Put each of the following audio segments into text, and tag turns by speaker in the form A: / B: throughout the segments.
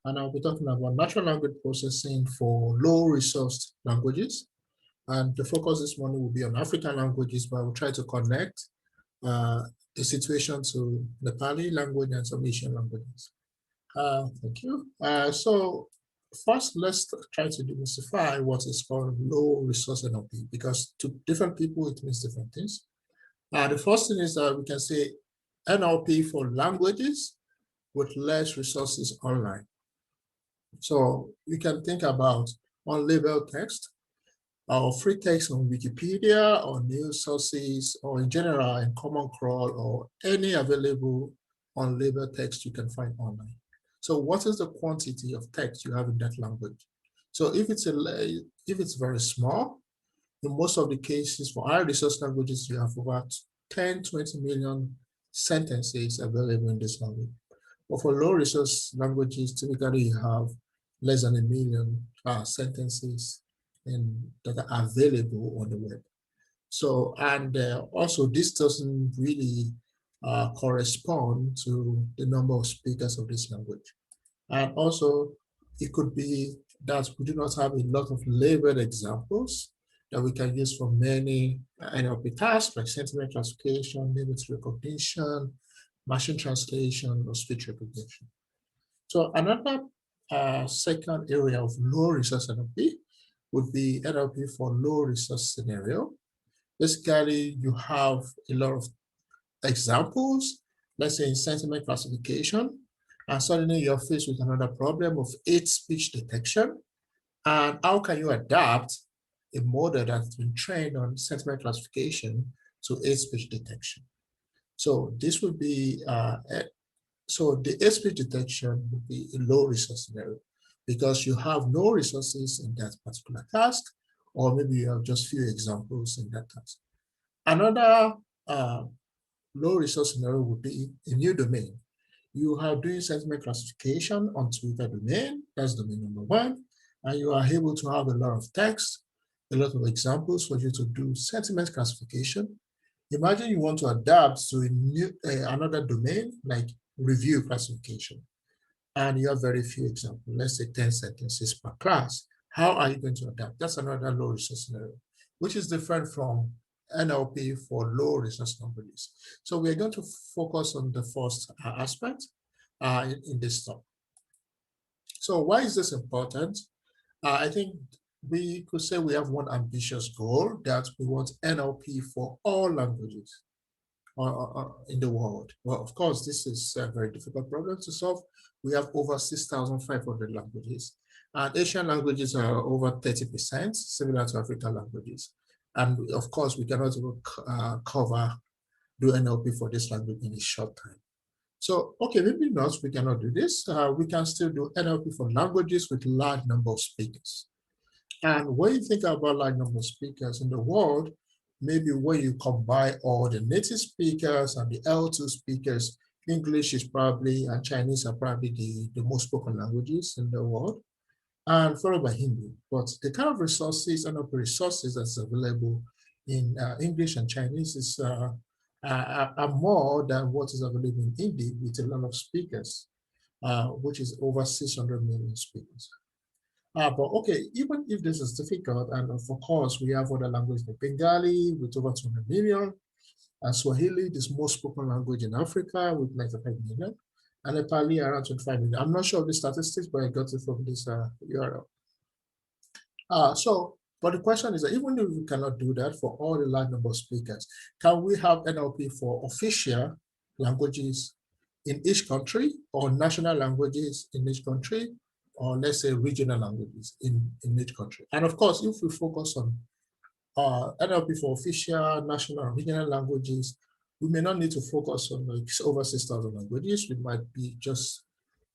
A: and I'll be talking about natural language processing for low-resourced languages. And the focus this morning will be on African languages, but we'll try to connect the situation to Nepali language and some Asian languages. Thank you. So first, let's try to demystify what is called low-resource NLP, because to different people, it means different things. The first thing is that we can say NLP for languages with less resources online. So we can think about unlabeled text or free text on Wikipedia or news sources or in general in Common Crawl or any available unlabeled text you can find online. So what is the quantity of text you have in that language? So if it's very small, in most of the cases for high resource languages, you have about 10, 20 million sentences available in this language. But for low resource languages, typically you have less than 1 million sentences that are available on the web. So, and also this doesn't really correspond to the number of speakers of this language. And also it could be that we do not have a lot of labeled examples that we can use for many NLP tasks like sentiment classification, image recognition, machine translation, or speech recognition. So another second area of low resource NLP would be NLP for low resource scenario. Basically, you have a lot of examples, let's say in sentiment classification, and suddenly you're faced with another problem of hate speech detection. And how can you adapt a model that's been trained on sentiment classification to hate speech detection? So this would be, so the hate speech detection would be a low resource scenario because you have no resources in that particular task, or maybe you have just few examples in that task. Another low resource scenario would be a new domain. You are doing sentiment classification on Twitter domain, that's domain number 1, and you are able to have a lot of text, a lot of examples for you to do sentiment classification. Imagine you want to adapt to a new, another domain like review classification, and you have very few examples, let's say 10 sentences per class. How are you going to adapt? That's another low resource scenario, which is different from NLP for low resource languages. So we're going to focus on the first aspect in this talk. So why is this important? I think we could say we have one ambitious goal that we want NLP for all languages in the world. Well, of course, this is a very difficult problem to solve. We have over 6,500 languages, and Asian languages are over 30%, similar to African languages. And of course, we cannot do NLP for this language in a short time. So, okay, maybe not, we cannot do this. We can still do NLP for languages with large number of speakers. And when you think about large number of speakers in the world, maybe when you combine all the native speakers and the L2 speakers, English is probably, and Chinese are probably the most spoken languages in the world, and followed by Hindi. But the kind of resources, NLP resources that's available in English and Chinese is are more than what is available in Hindi with a lot of speakers, which is over 600 million speakers. But okay, even if this is difficult, and of course we have other languages like Bengali with over 200 million, and Swahili, this most spoken language in Africa with 95 million, and Nepali around 25 million. I'm not sure of the statistics, but I got it from this URL. But the question is that even if we cannot do that for all the large number of speakers, can we have NLP for official languages in each country, or national languages in each country, or let's say regional languages in each country? And of course, if we focus on NLP for official, national, and regional languages, we may not need to focus on like over 6,000 languages. We might be just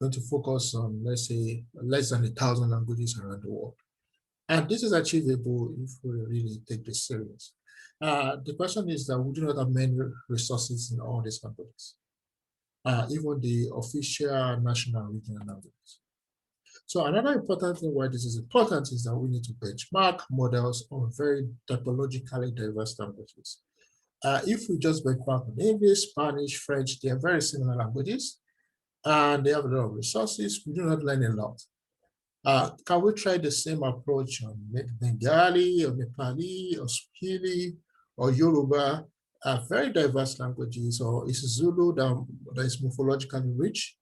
A: going to focus on, let's say, less than 1,000 languages around the world. And this is achievable if we really take this serious. The question is that we do not have many resources in all these languages, even the official, national, regional languages. So another important thing why this is important is that we need to benchmark models on very typologically diverse languages. If we just benchmark on English, Spanish, French, they are very similar languages. and they have a lot of resources. We do not learn a lot. Can we try the same approach on Bengali or Nepali or Swahili or Yoruba, very diverse languages, or is Zulu that is morphologically rich,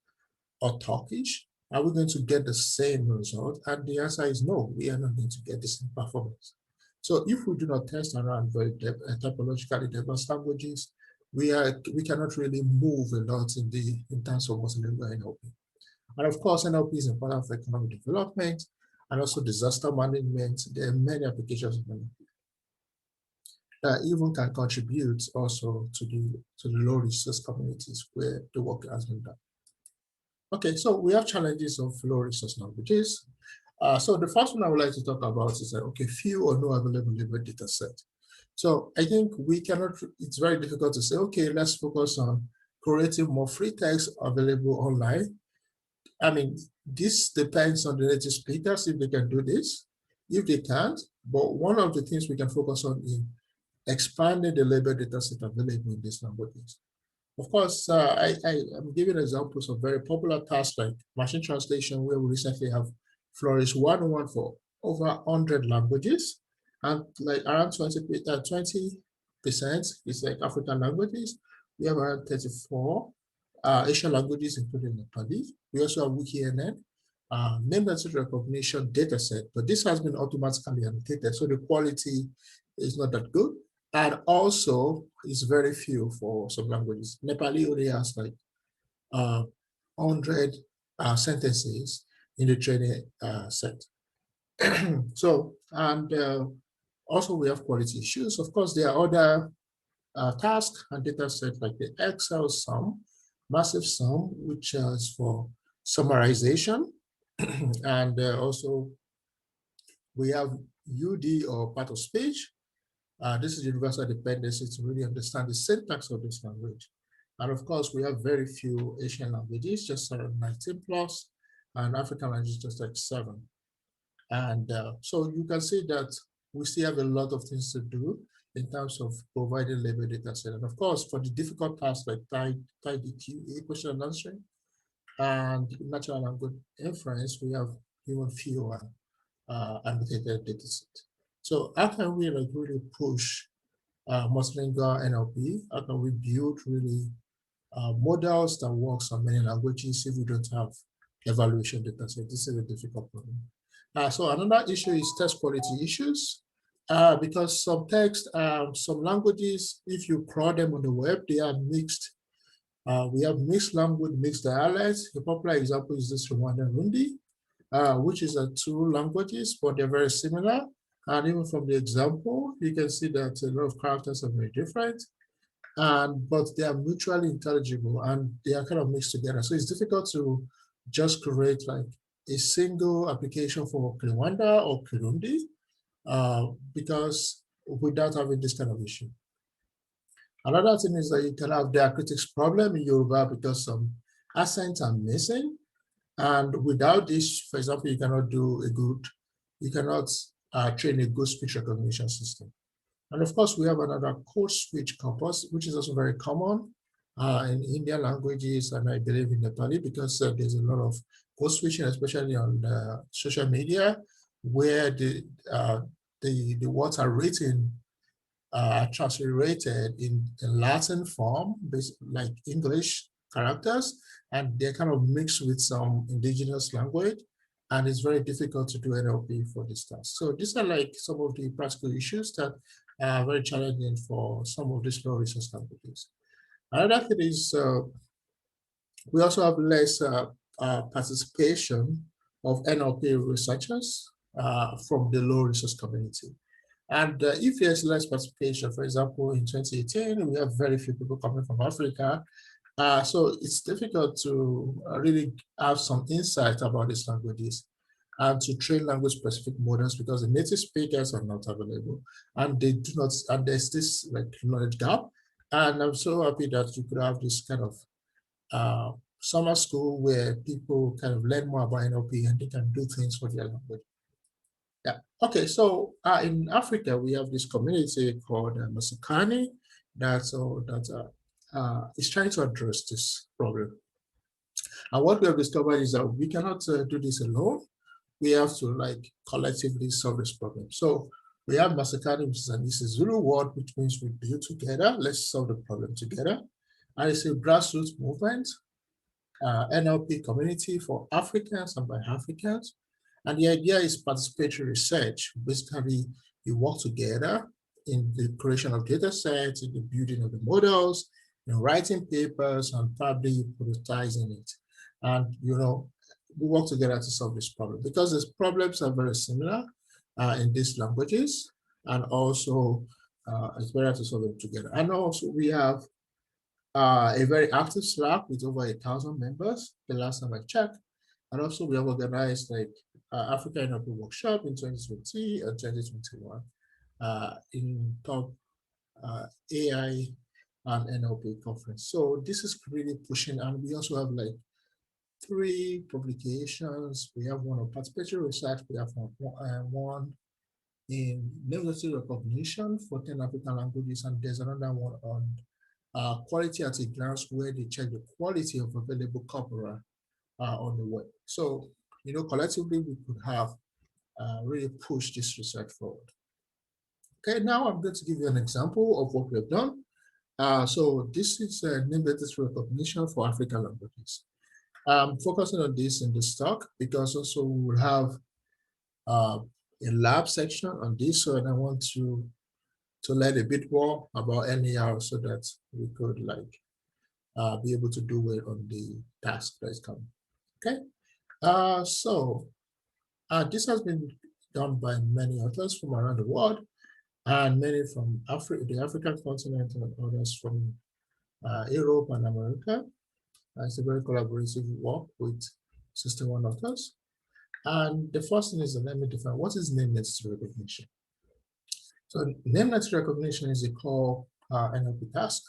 A: or Turkish? Are we going to get the same result? And the answer is no, we are not going to get the same performance. So if we do not test around very typologically diverse languages, we cannot really move a lot in terms of multilingual NLP. And of course, NLP is important for economic development and also disaster management. There are many applications of NLP that even can contribute also to the low resource communities where the work has been done. Okay, so we have challenges of low resource languages. So the first one I would like to talk about is that, okay, few or no available data set. So I think it's very difficult to say, okay, let's focus on creating more free text available online. I mean, this depends on the native speakers if they can do this, if they can't. But one of the things we can focus on is expanding the label data set available in these languages. Of course, I'm giving examples of very popular tasks like machine translation, where we recently have flourished 101 for over 100 languages, and like around 20% is like African languages. We have around 34 Asian languages, including Nepali. We also have WikiNN, name entity recognition data set, but this has been automatically annotated, so the quality is not that good. And also, it's very few for some languages. Nepali only has like 100 sentences in the training set. So, and also we have quality issues. Of course, there are other tasks and data sets like the Excel sum, massive sum, which is for summarization. And also we have UD, or part of speech. This is universal dependency to really understand the syntax of this language. And of course, we have very few Asian languages, just around 19 plus, and African languages just like 7. And so you can see that we still have a lot of things to do in terms of providing label data set. And of course, for the difficult tasks like TIDQ, question and answering, and natural language inference, we have even fewer annotated data set. So how can we like really push multilingual NLP? How can we build really models that works on many languages if we don't have evaluation data set? This is a difficult problem. So another issue is text quality issues, because some text, some languages, if you crawl them on the web, they are mixed. We have mixed language, mixed dialects. A popular example is this Rwandan Rundi, which is 2 languages, but they're very similar. And even from the example, you can see that a lot of characters are very different, but they are mutually intelligible and they are kind of mixed together. So it's difficult to just create like a single application for Rwanda or Kirundi, because without having this kind of issue. Another thing is that you can have diacritics problem in Yoruba because some accents are missing. And without this, for example, you cannot train a good speech recognition system. And of course, we have another code switch corpus, which is also very common in Indian languages, and I believe in Nepali, because there's a lot of code switching, especially on social media, where the words are written, transliterated in Latin form, like English characters, and they're kind of mixed with some indigenous language, and it's very difficult to do NLP for this task. So these are like some of the practical issues that are very challenging for some of these low resource languages. Another thing is we also have less participation of NLP researchers from the low resource community. And if there's less participation, for example, in 2018, we have very few people coming from Africa. So it's difficult to really have some insight about these languages and to train language-specific models because the native speakers are not available, and they do not. And there's this like knowledge gap. And I'm so happy that you could have this kind of summer school where people kind of learn more about NLP and they can do things for their language. Yeah. Okay. So in Africa, we have this community called Masakhane that is trying to address this problem. And what we have discovered is that we cannot do this alone. We have to like collectively solve this problem. So we have Masakhane, which is an Zulu word, which means we build together. Let's solve the problem together. And it's a grassroots movement, NLP community for Africans and by Africans. And the idea is participatory research. Basically, you work together in the creation of data sets, in the building of the models, in writing papers, and probably productizing it. And, you know, we work together to solve this problem because these problems are very similar in these languages, and also it's better to solve them together. And also we have a very active Slack with over 1,000 members the last time I checked. And also we have organized like Africa NLP workshop in 2020 and 2021 in top AI and NLP conference. So this is really pushing, and we also have like 3 publications. We have one on participatory research. We have one in nameless recognition for 10 African languages, and there's another one on quality at a glance, where they check the quality of available corpora on the web. So, you know, collectively we could have really pushed this research forward. Okay, now I'm going to give you an example of what we have done. So this is nameless recognition for African languages. I'm focusing on this in this talk because also we will have a lab section on this. So, and I want to learn a bit more about NER so that we could like be able to do well on the task that is coming. Okay. So this has been done by many authors from around the world, and many from the African continent, and others from Europe and America. It's a very collaborative work with 61 authors. And the first thing is, let me define what is nameless recognition. So nameless recognition is a core NLP task.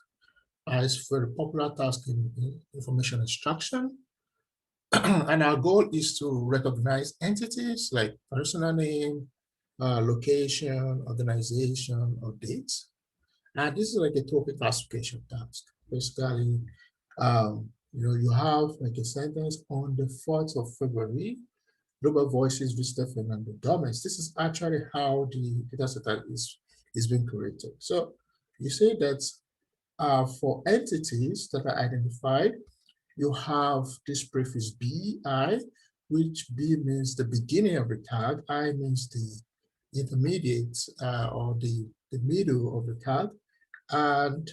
A: It's a very popular task in information extraction. And our goal is to recognize entities like personal name, location, organization, or dates. And this is like a topic classification task. Basically, you know, you have like a sentence on the 4th of February, Global Voices visited Fernando Gomez. This is actually how the data set is being created. So you say that for entities that are identified, you have this prefix BI, which B means the beginning of the tag, I means the intermediate or the middle of the tag, and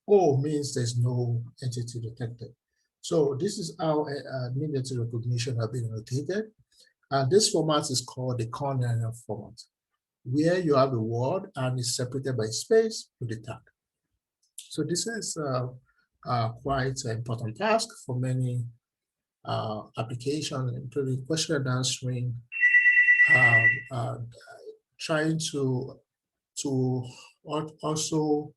A: O means there's no entity detected. So this is how nameless recognition have been annotated. And this format is called the Conditional format, where you have a word and it's separated by space with the tag. So this is quite an important task for many applications, including question and answering, trying to also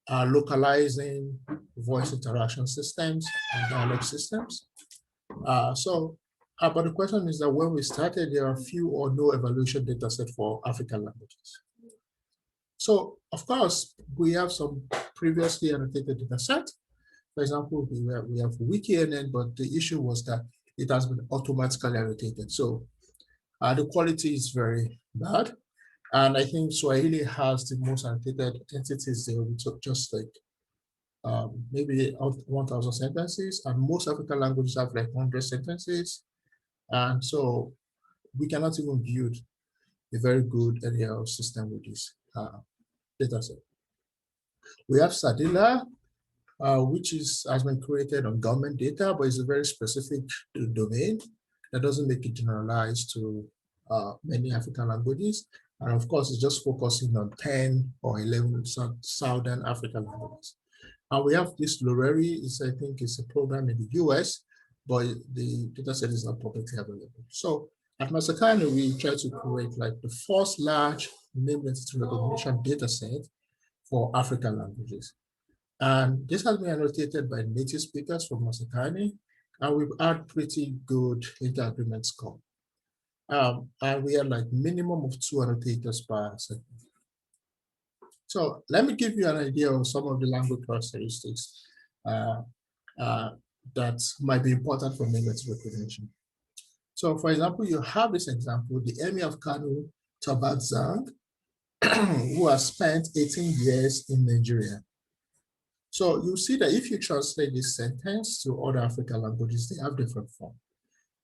A: localizing voice interaction systems and dialogue systems. But the question is that when we started, there are few or no evaluation data set for African languages. So, of course, we have some previously annotated data set. For example, we have WikiNN, but the issue was that it has been automatically annotated. So the quality is very bad. And I think Swahili has the most annotated entities there, which are just like maybe 1,000 sentences, and most African languages have like 100 sentences. And so we cannot even build a very good NER system with this data set. We have Sadila, which has been created on government data, but it's a very specific domain that doesn't make it generalized to many African languages. And of course, it's just focusing on 10 or 11 Southern African languages. And we have this Loreri, I think it's a program in the US, but the data set is not publicly available. So at Masakhane, we try to create like the first large nameless recognition data set for African languages. And this has been annotated by native speakers from Masakhane, and we've had pretty good inter-agreement score. And we had like minimum of 2 annotators per second. So let me give you an idea of some of the language characteristics. that might be important for nameless recognition. So for example, you have this example, the Emir of Kano, Tabat Zang, who has spent 18 years in Nigeria. So you see that if you translate this sentence to other African languages, they have different form.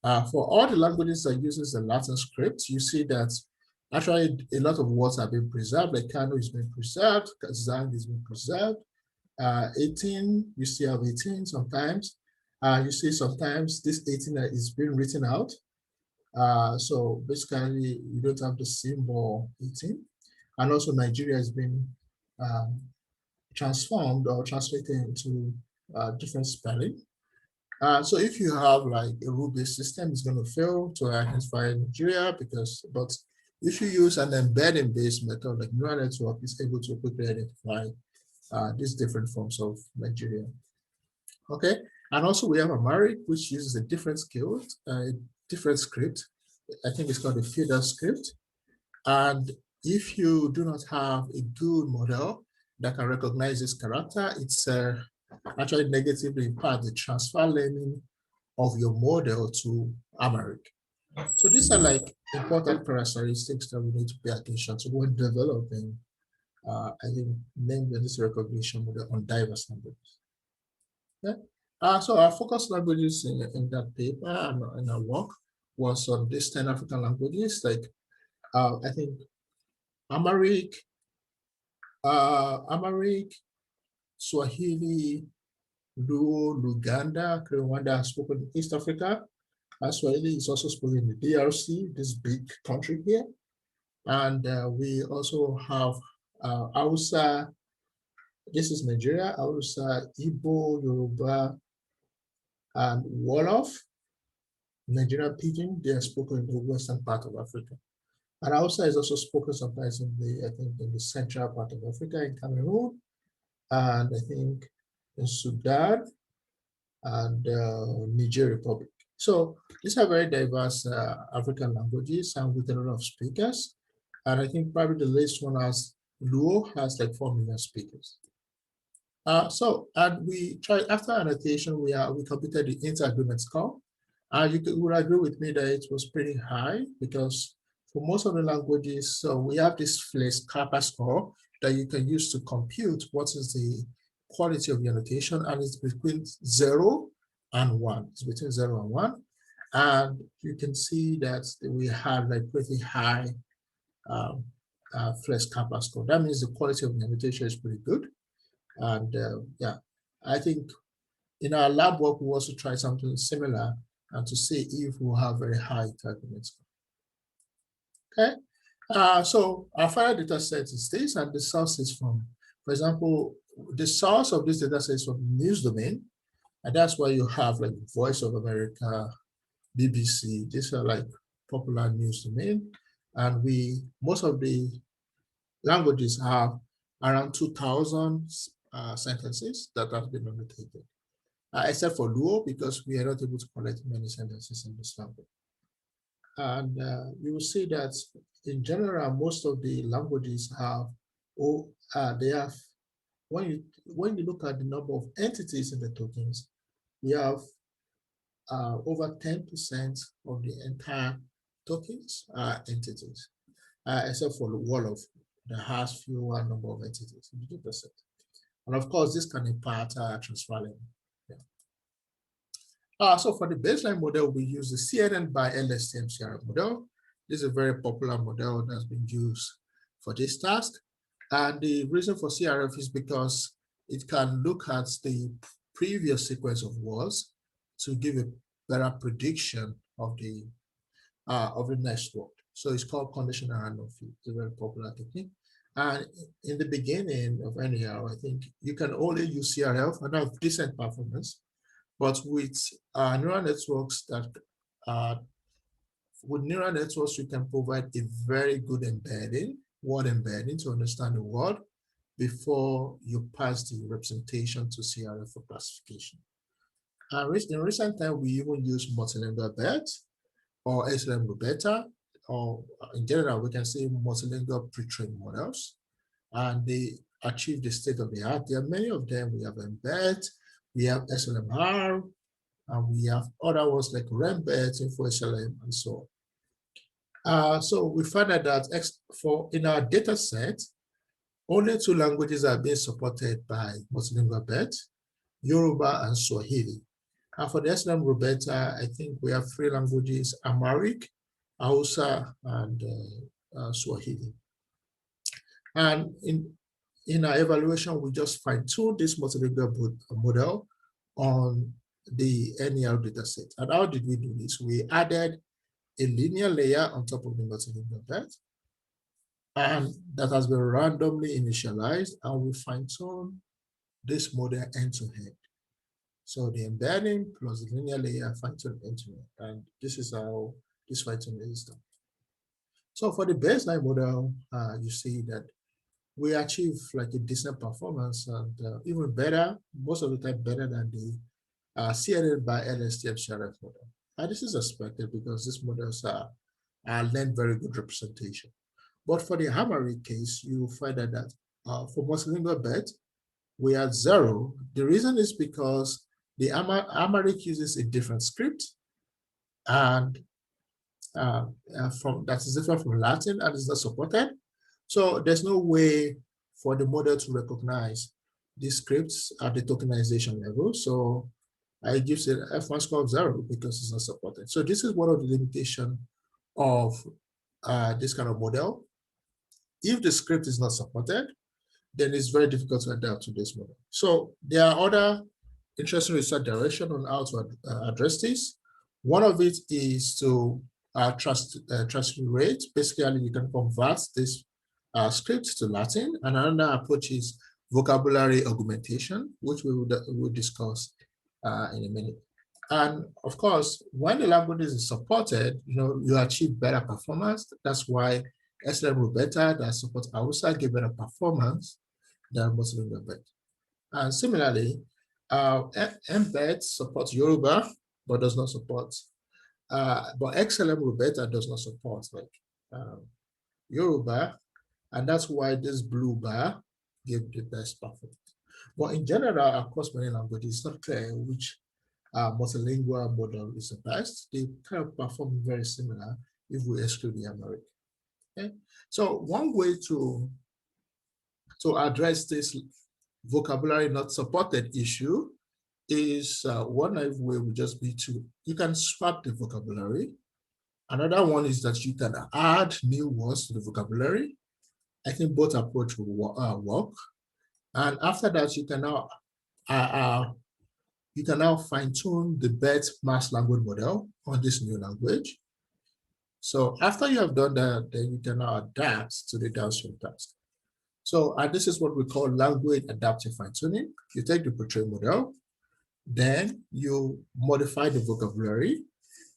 A: For all the languages that uses the Latin script, you see that actually a lot of words are being preserved, like Kano is being preserved, Zang is being preserved. 18, you still have 18 sometimes. You see sometimes this 18 is being written out. So basically, you don't have the symbol 18. And also Nigeria has been transformed or translated into different spelling. So if you have like a rule-based system, it's going to fail to identify Nigeria but if you use an embedding-based method like neural network, it's able to quickly identify these different forms of Nigeria. Okay, and also we have Amharic, which uses a different skill, different script. I think it's called a feeder script. And if you do not have a good model that can recognize this character, it's actually negatively impact the transfer learning of your model to Amharic. So these are like important characteristics that we need to pay attention to when developing, I think, nameless recognition model on diverse languages. Okay. So our focus languages in that paper and in our work was on these 10 African languages, like I think Amharic, Swahili, Luo, Luganda, Rwanda are spoken in East Africa. Swahili is also spoken in the DRC, this big country here. And we also have Hausa, this is Nigeria, Hausa, Igbo, Yoruba, and Wolof, Nigerian Pidgin, they are spoken in the western part of Africa. And Hausa is also spoken sometimes in the, I think, in the central part of Africa, in Cameroon, and I think in Sudan and Niger Republic. So these are very diverse African languages and with a lot of speakers. And I think probably the latest one has Luo has like 4 million speakers. And we tried after annotation, we computed the inter-agreement score. You would agree with me that it was pretty high because for most of the languages, so we have this flex kappa score that you can use to compute what is the quality of the annotation, and it's between 0 and 1. It's between 0 and 1. And you can see that we have like pretty high flex kappa score. That means the quality of the annotation is pretty good. And yeah, I think in our lab work, we also try something similar and to see if we have very high inter-agreement score. Okay, so our final data set is this, and the source is from, for example, the source of this data set is from news domain, and that's why you have like Voice of America, BBC. These are like popular news domain, and most of the languages have around 2,000 sentences that have been annotated, except for Luo, because we are not able to collect many sentences in this language. And you will see that in general, most of the languages have, they have, when you look at the number of entities in the tokens, we have over 10% of the entire tokens are entities, except for the Wolof that has fewer number of entities, 50%. And of course, this can impact transfer learning. So for the baseline model, we use the CNN by LSTM CRF model. This is a very popular model that's been used for this task. And the reason for CRF is because it can look at the previous sequence of words to give a better prediction of the next word. So it's called conditional analysis. It's a very popular technique. And in the beginning of NER, I think you can only use CRF and have decent performance. But with neural networks you can provide a very good embedding, word embedding to understand the word before you pass the representation to CRF for classification. In recent time, we even use multilingual BERT or SLM beta, or in general, we can say multilingual pre-trained models, and they achieve the state of the art. There are many of them. We have embed, we have SLMR, and we have other ones like RemBet, InfoSLM, and so on. So we found out that in our data set, only 2 languages are being supported by multilingual BET, Yoruba and Swahili. And for the SLM Roberta, I think we have 3 languages: Amharic, Hausa, and Swahili. And in our evaluation, we just fine-tuned this multilingual model on the NER dataset. And how did we do this? We added a linear layer on top of the multilingual BET, and that has been randomly initialized, and we fine-tune this model end-to-end. So the embedding plus the linear layer fine-tune end-to-end, and this is how this fine-tuning is done. So for the baseline model, you see that we achieve like a decent performance, and even better, most of the time better than the CNN by LSTM CRF model. And this is expected because these models are lend very good representation. But for the Amharic case, you find that for multilingual BET, we are 0. The reason is because the Amharic uses a different script, and that is different from Latin and is not supported. So there's no way for the model to recognize these scripts at the tokenization level. So I give it F1 score of 0 because it's not supported. So this is one of the limitations of this kind of model. If the script is not supported, then it's very difficult to adapt to this model. So there are other interesting research directions on how to address this. One of it is to transliterate. Basically, you can convert this script to Latin. And another approach is vocabulary augmentation, which we will discuss in a minute. And of course, when the language is supported, you achieve better performance. That's why SLM Roberta that supports Hausa give better performance than multilingual BET. And similarly, MBET supports Yoruba, but does not support, but XLM Roberta does not support Yoruba, and that's why this blue bar gave the best performance. But in general, across many languages, it's not clear which multilingual model is the best. They kind of perform very similar if we exclude the Amharic. Okay? So one way to address this vocabulary not supported issue is one way would just be you can swap the vocabulary. Another one is that you can add new words to the vocabulary. I think both approaches will work. And after that, you can now fine-tune the BET mass language model on this new language. So after you have done that, then you can now adapt to the downstream task. So this is what we call language adaptive fine-tuning. You take the portrait model, then you modify the vocabulary,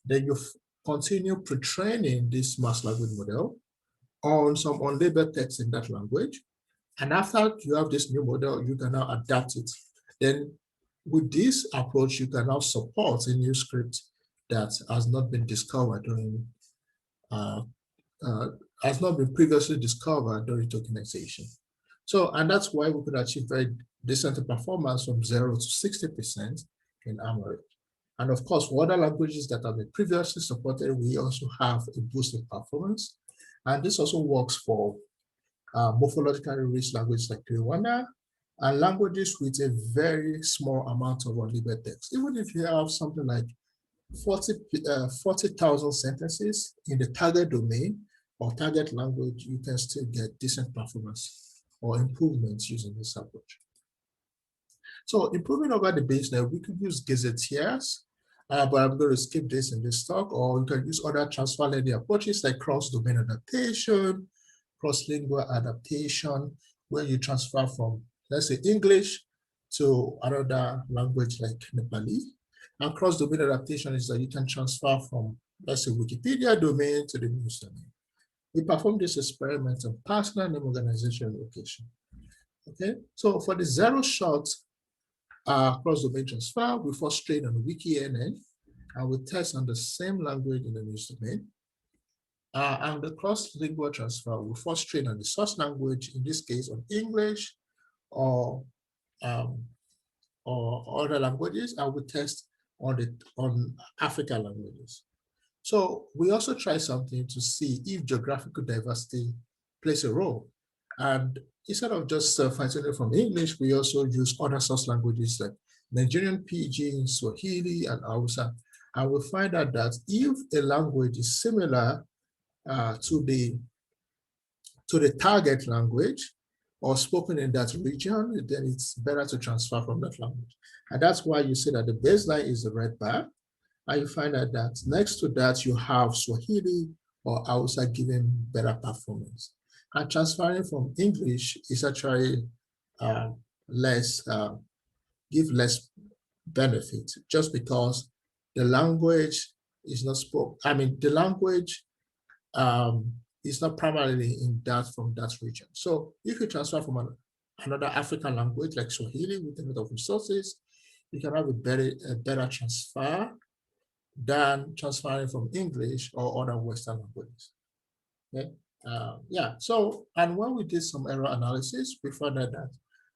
A: then you continue pre-training this mass language model on some unlabeled text in that language. And after you have this new model, you can now adapt it. Then with this approach, you can now support a new script that has not been discovered during, has not been previously discovered during tokenization. So, and that's why we could achieve very decent performance from 0 to 60% in Amharic. And of course, for other languages that have been previously supported, we also have a boost in performance. And this also works for morphologically rich languages like Rwanda and languages with a very small amount of unlabeled text. Even if you have something like 40,000 sentences in the target domain or target language, you can still get decent performance or improvements using this approach. So improving over the baseline, we could use gazetteers, but I'm going to skip this in this talk, or you can use other transfer learning approaches like cross-domain adaptation, cross-lingual adaptation, where you transfer from, let's say, English to another language like Nepali. And cross-domain adaptation is that you can transfer from, let's say, Wikipedia domain to the news domain. We perform this experiment on personal name organization location. Okay, so for the zero-shot cross-domain transfer, we first train on WikiNN, and we test on the same language in the news domain. And the cross-lingual transfer, we first train on the source language, in this case on English or other languages, and we test on African languages. So we also try something to see if geographical diversity plays a role. And instead of just fine-tuning from English, we also use other source languages like Nigerian Pidgin, Swahili, and Hausa. And we find out that if a language is similar to the target language or spoken in that region, then it's better to transfer from that language. And that's why you see that the baseline is the red bar. And you find out that next to that, you have Swahili or Hausa giving better performance. And transferring from English is actually give less benefit just because the language is not spoken. I mean, the language is not primarily in that from that region. So if you transfer from another African language like Swahili with a lot of resources, you can have a better transfer than transferring from English or other Western languages. Okay. Yeah, so, and when we did some error analysis, we found out that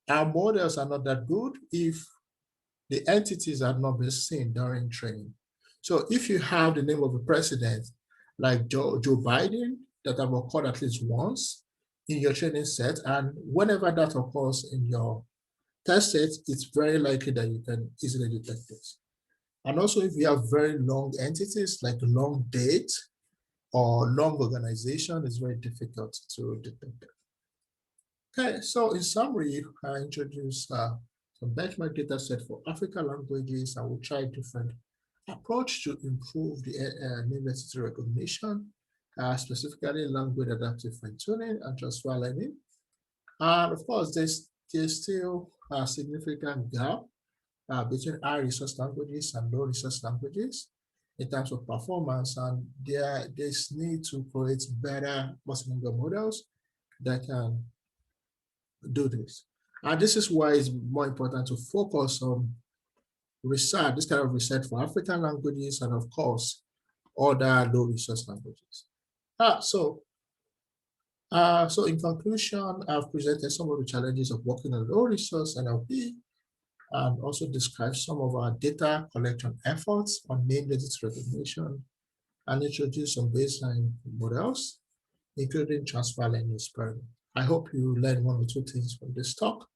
A: our models are not that good if the entities have not been seen during training. So if you have the name of a president like Joe Biden that have occurred at least once in your training set, and whenever that occurs in your test set, it's very likely that you can easily detect this. And also if you have very long entities like long date or long organization, it's very difficult to detect it. Okay, so in summary, I introduced some benchmark data set for African languages, and we'll try different approach to improve the Nameless recognition, specifically language adaptive fine-tuning and transfer learning. And of course, there's still a significant gap between high resource languages and low resource languages in terms of performance, and there's need to create better multilingual models that can do this. And this is why it's more important to focus on research, this kind of research for African languages and of course, other low resource languages. So in conclusion, I've presented some of the challenges of working on low resource NLP and also described some of our data collection efforts on nameless recognition and introduced some baseline models, including transfer learning experiment. I hope you learned one or two things from this talk.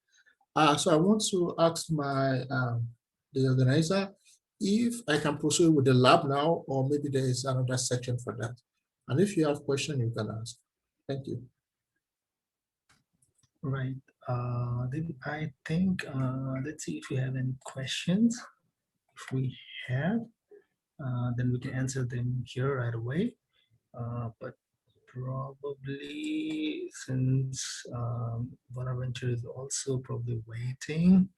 A: So I want to ask the organizer if I can proceed with the lab now, or maybe there is another section for that. And if you have questions, you can ask. Thank you.
B: Right. I think, let's see if we have any questions. If we have, then we can answer them here right away. But probably since Bonaventure is also probably waiting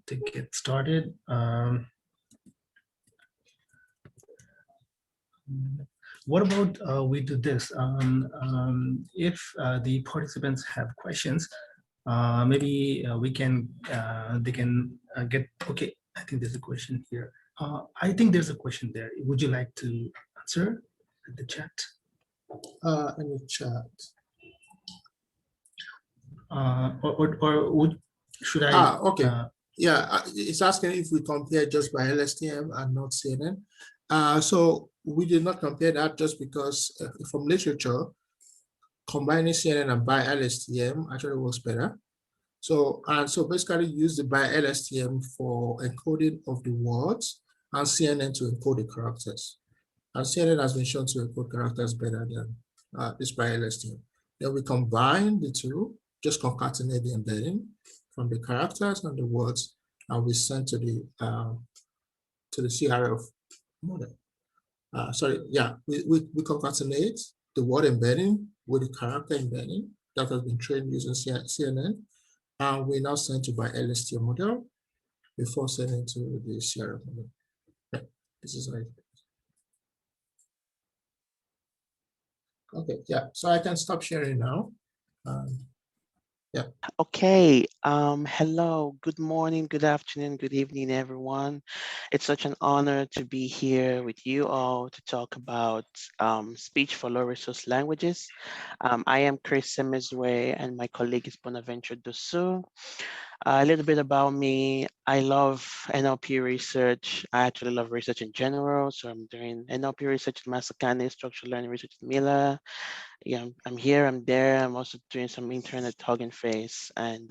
B: to get started. What about we do this? If the participants have questions, maybe we can, they can get, okay, I think there's a question here. I think there's a question there. Would you like to answer in the chat?
A: In the chat.
B: Or should I?
A: Okay. Yeah, it's asking if we compare just by LSTM and not CNN. So we did not compare that just because from literature, combining CNN and by LSTM actually works better. So basically use the by LSTM for encoding of the words and CNN to encode the characters. And CNN has been shown to encode characters better than this by LSTM. Then we combine the two, just concatenate the embedding from the characters and the words, and we send to the CRF model. We concatenate the word embedding with the character embedding that has been trained using CNN, and we now send to by LSTM model before sending to the CRF model. Yeah, this is right. Okay, yeah, so I can stop sharing now. Yeah.
C: Okay. Hello. Good morning, good afternoon, good evening, everyone. It's such an honor to be here with you all to talk about speech for low resource languages. I am Chris Emezue, and my colleague is Bonaventure Dossou. A little bit about me. I love NLP research. I actually love research in general. So I'm doing NLP research at Masakhane, structural learning research at Mila. Yeah, I'm here, I'm there. I'm also doing some intern at Hugging Face. And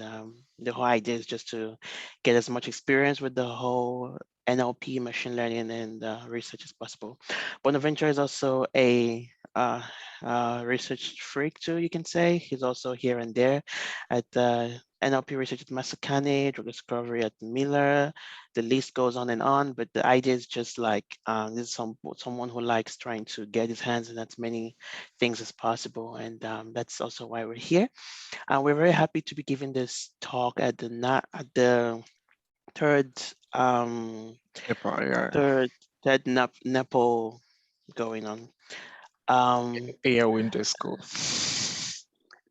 C: the whole idea is just to get as much experience with the whole NLP, machine learning, and research as possible. Bonaventure is also a research freak too, you can say. He's also here and there at NLP research at Masakhane, drug discovery at Miller. The list goes on and on, but the idea is just like this is someone who likes trying to get his hands in as many things as possible, and that's also why we're here. We're very happy to be giving this talk at the third
D: Nepal, yeah.
C: third Nepal going on.
D: Air Winter School.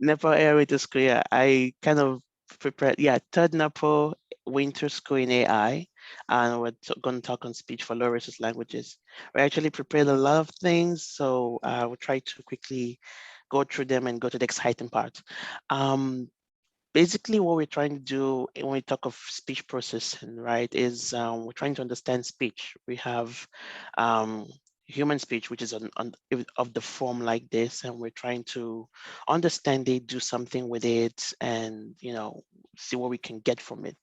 C: Nepal Air Winter School. Yeah, I kind of prepared. Yeah, third Nepal Winter School in AI, and we're going to talk on speech for low resource languages. We actually prepared a lot of things, so we'll try to quickly go through them and go to the exciting part. Basically, what we're trying to do when we talk of speech processing, right, is we're trying to understand speech. We have human speech, which is of the form like this, and we're trying to understand it, do something with it, and see what we can get from it.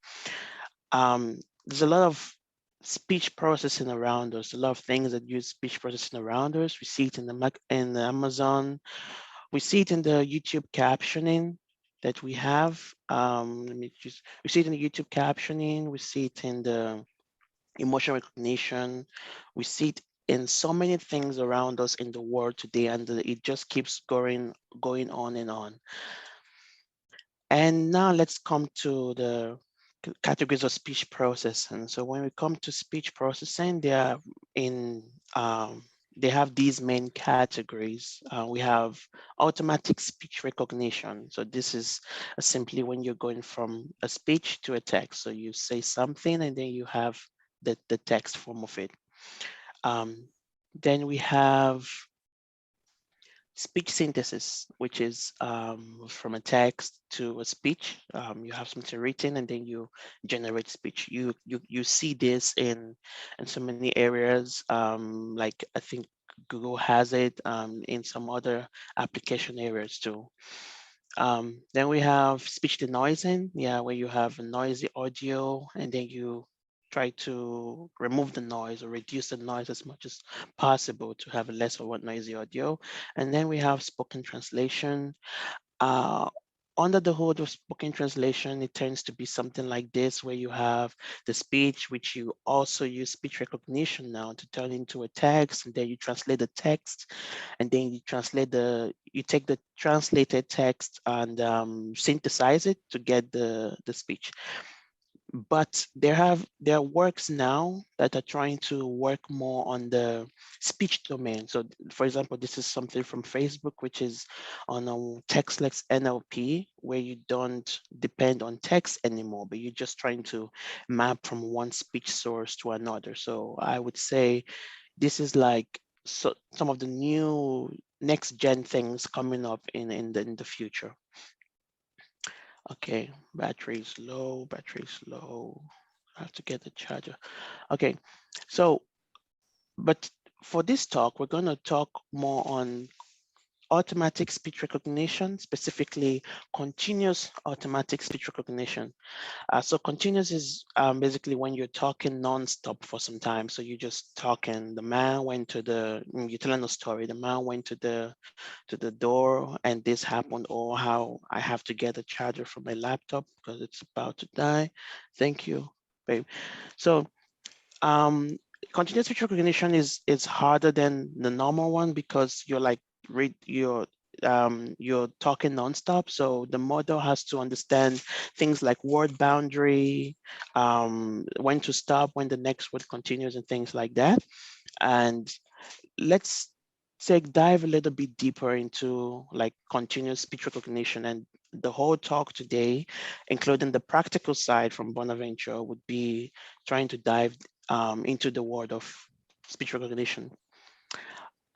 C: There's a lot of speech processing around us, a lot of things that use speech processing around us. We see it in the Amazon. We see it in the YouTube captioning that we have. We see it in the YouTube captioning. We see it in the emotion recognition. We see it in so many things around us in the world today, and it just keeps going on and on. And now let's come to the categories of speech processing. So when we come to speech processing, they are they have these main categories. We have automatic speech recognition. So this is simply when you're going from a speech to a text. So you say something and then you have the text form of it. Then we have speech synthesis, which is from a text to a speech. You have something written and then you generate speech. You see this in so many areas. Like I think Google has it in some other application areas too. Then we have speech denoising, where you have a noisy audio and then you try to remove the noise or reduce the noise as much as possible to have a less of a noisy audio. And then we have spoken translation. Under the hood of spoken translation, it tends to be something like this, where you have the speech, which you also use speech recognition now to turn into a text, and then you translate the text, and then you take the translated text and synthesize it to get the speech. But there are works now that are trying to work more on the speech domain. So for example, this is something from Facebook, which is on a textless NLP, where you don't depend on text anymore, but you're just trying to map from one speech source to another. So I would say this is like some of the new next gen things coming up in the future. Okay, battery is low, I have to get the charger. Okay, so, but for this talk, we're going to talk more on automatic speech recognition, specifically continuous automatic speech recognition. So continuous is basically when you're talking nonstop for some time. So you're just talking, the man went to you're telling a story, the man went to the door and this happened, or how I have to get a charger for my laptop because it's about to die. Thank you, babe. So continuous speech recognition is harder than the normal one because you're like you're talking nonstop. So the model has to understand things like word boundary, when to stop, when the next word continues, and things like that. And let's dive a little bit deeper into like continuous speech recognition. And the whole talk today, including the practical side from Bonaventure, would be trying to dive into the world of speech recognition.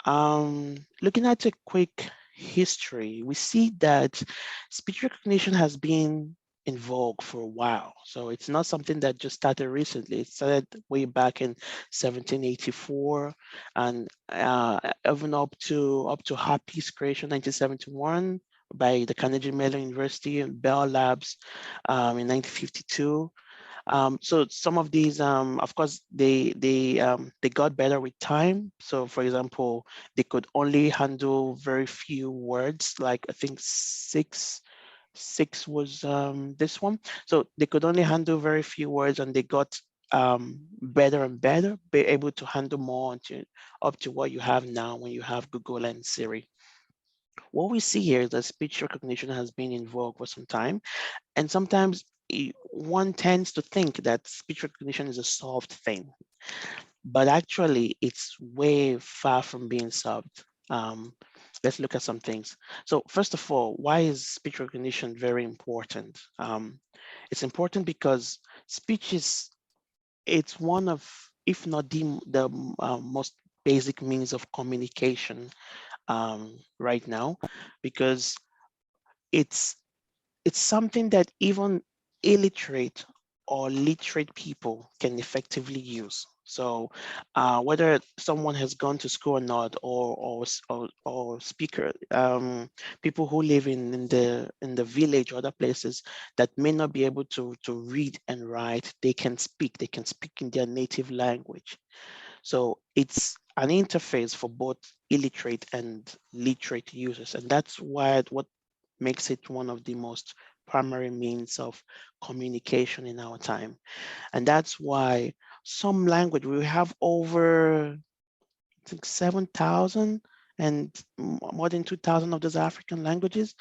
C: Looking at a quick history, we see that speech recognition has been in vogue for a while. So it's not something that just started recently. It started way back in 1784, and even up to Happy's creation, 1971, by the Carnegie Mellon University and Bell Labs in 1952. So some of these, of course, they got better with time. So, for example, they could only handle very few words, like I think six was this one. So they could only handle very few words, and they got better and better, be able to handle more up to what you have now when you have Google and Siri. What we see here is that speech recognition has been in vogue for some time, and sometimes one tends to think that speech recognition is a solved thing, but actually it's way far from being solved. Let's look at some things. So first of all, why is speech recognition very important? It's important because speech it's one of, if not the most basic means of communication right now, because it's something that even illiterate or literate people can effectively use. So whether someone has gone to school or not, or speaker, people who live in the village or other places that may not be able to read and write, they can speak in their native language. So it's an interface for both illiterate and literate users, and that's why what makes it one of the most primary means of communication in our time. And that's why some language, we have over, I think, 7,000 and more than 2,000 of those African languages.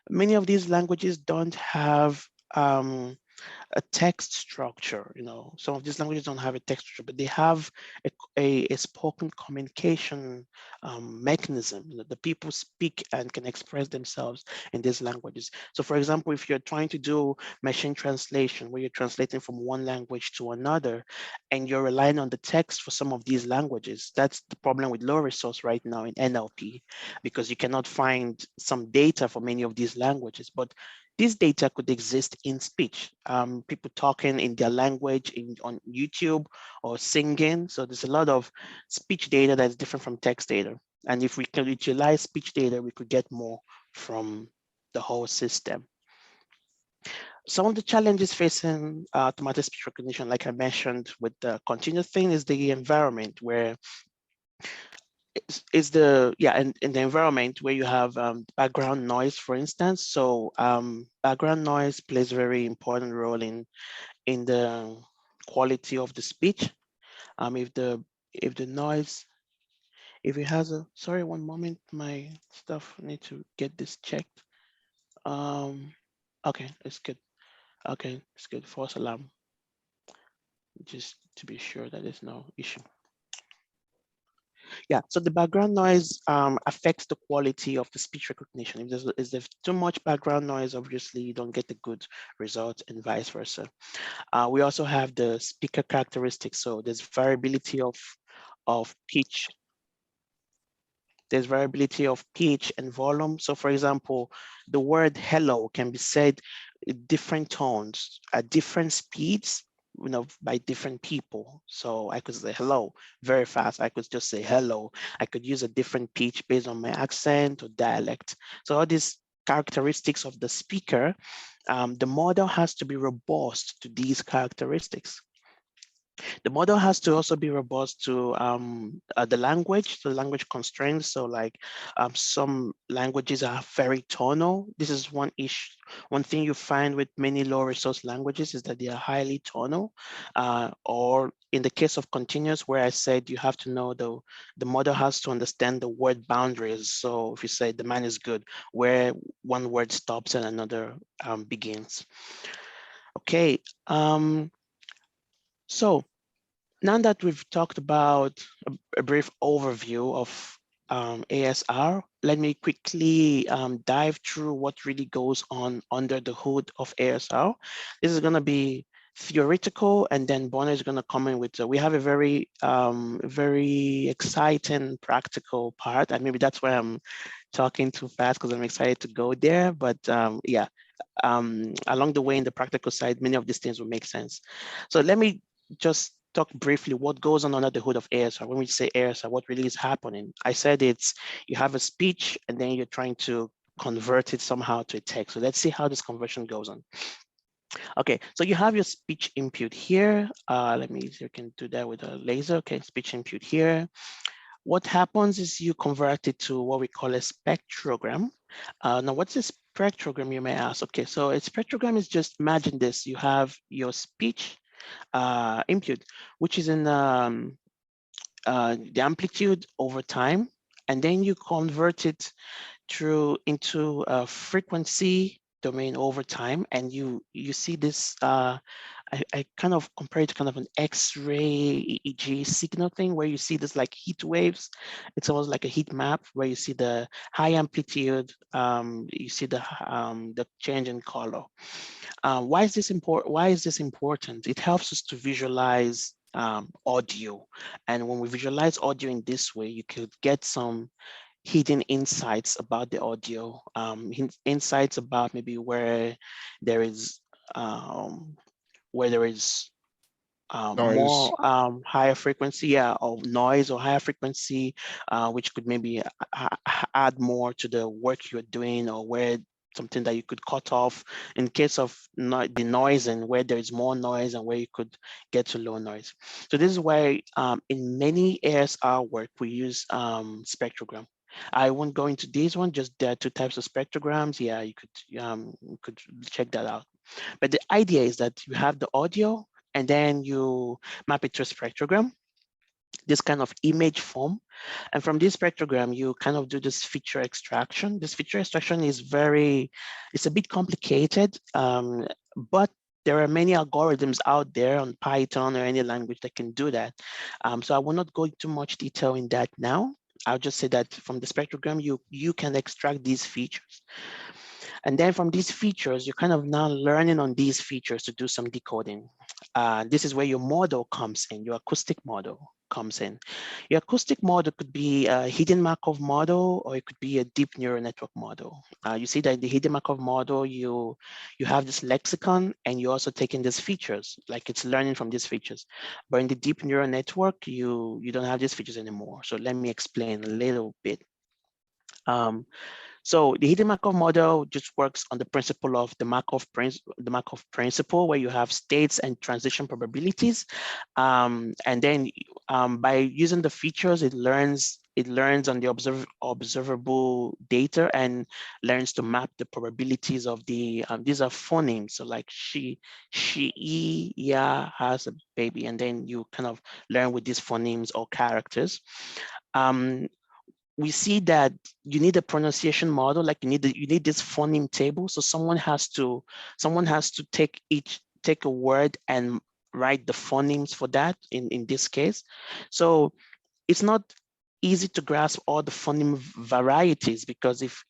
C: Many of these languages don't have a text structure. Some of these languages don't have a text structure, but they have a spoken communication mechanism. The people speak and can express themselves in these languages. So for example, if you're trying to do machine translation, where you're translating from one language to another, and you're relying on the text for some of these languages, that's the problem with low resource right now in NLP, because you cannot find some data for many of these languages. But this data could exist in speech, people talking in their language on YouTube or singing. So there's a lot of speech data that's different from text data. And if we can utilize speech data, we could get more from the whole system. Some of the challenges facing automatic speech recognition, like I mentioned with the continuous thing, is the environment where in the environment where you have background noise, for instance. So background noise plays a very important role in the quality of the speech. If the noise, if it has a, sorry, one moment, my stuff, I need to get this checked. Okay, it's good. Okay, it's good. False alarm. Just to be sure that there's no issue. Yeah, so the background noise affects the quality of the speech recognition. If there's too much background noise, obviously you don't get the good results, and vice versa. We also have the speaker characteristics. So there's variability of pitch. There's variability of pitch and volume. So for example, the word hello can be said in different tones at different speeds, by different people. So I could say hello very fast. I could just say hello. I could use a different pitch based on my accent or dialect. So all these characteristics of the speaker, the model has to be robust to these characteristics. The model has to also be robust to the language constraints. So like some languages are very tonal. This is one thing you find with many low resource languages, is that they are highly tonal. Or in the case of continuous, where I said you have to know the model has to understand the word boundaries. So if you say the man is good, where one word stops and another begins. Okay. So now that we've talked about a brief overview of ASR, let me quickly dive through what really goes on under the hood of ASR. This is going to be theoretical, and then Bona is going to come in with, we have a very, very exciting practical part, and maybe that's why I'm talking too fast, because I'm excited to go there. But yeah, along the way in the practical side, many of these things will make sense. So let me just talk briefly what goes on under the hood of ASR. When we say ASR, what really is happening? I said it's, you have a speech and then you're trying to convert it somehow to a text. So let's see how this conversion goes on. Okay, so you have your speech input here. Let me see if you can do that with a laser. Okay, speech input here. What happens is you convert it to what we call a spectrogram. Now, what's a spectrogram, you may ask? Okay, so a spectrogram is just, imagine this. You have your speech input, which is in the amplitude over time, and then you convert it into a frequency domain over time, and you see this. I kind of compare it to kind of an X-ray EEG signal thing, where you see this like heat waves. It's almost like a heat map where you see the high amplitude, you see the change in color. Why is this important? Why is this important? It helps us to visualize audio, and when we visualize audio in this way, you could get some hidden insights about the audio, insights about maybe where there is
D: Noise.
C: more higher frequency, yeah, of noise or higher frequency, which could maybe add more to the work you're doing, or where something that you could cut off in case of the noise, and where there is more noise and where you could get to low noise. So this is why in many ASR work, we use spectrogram. I won't go into this one, just there are two types of spectrograms. Yeah, you could check that out. But the idea is that you have the audio and then you map it to a spectrogram, this kind of image form. And from this spectrogram, you kind of do this feature extraction. This feature extraction is it's a bit complicated, but there are many algorithms out there on Python or any language that can do that. So I will not go into much detail in that now. I'll just say that from the spectrogram, you can extract these features. And then from these features, you're kind of now learning on these features to do some decoding. This is where your model comes in, your acoustic model comes in. Your acoustic model could be a hidden Markov model, or it could be a deep neural network model. You see that in the hidden Markov model, you have this lexicon, and you're also taking these features, like it's learning from these features. But in the deep neural network, you don't have these features anymore. So let me explain a little bit. So the hidden Markov model just works on the principle of the Markov principle, where you have states and transition probabilities. And then by using the features, it learns on the observable data and learns to map the probabilities of the, these are phonemes. So like she, yeah, has a baby. And then you kind of learn with these phonemes or characters. We see that you need a pronunciation model, like you need this phoneme table. So someone has to take a word and write the phonemes for that in this case. So it's not easy to grasp all the phoneme varieties, because if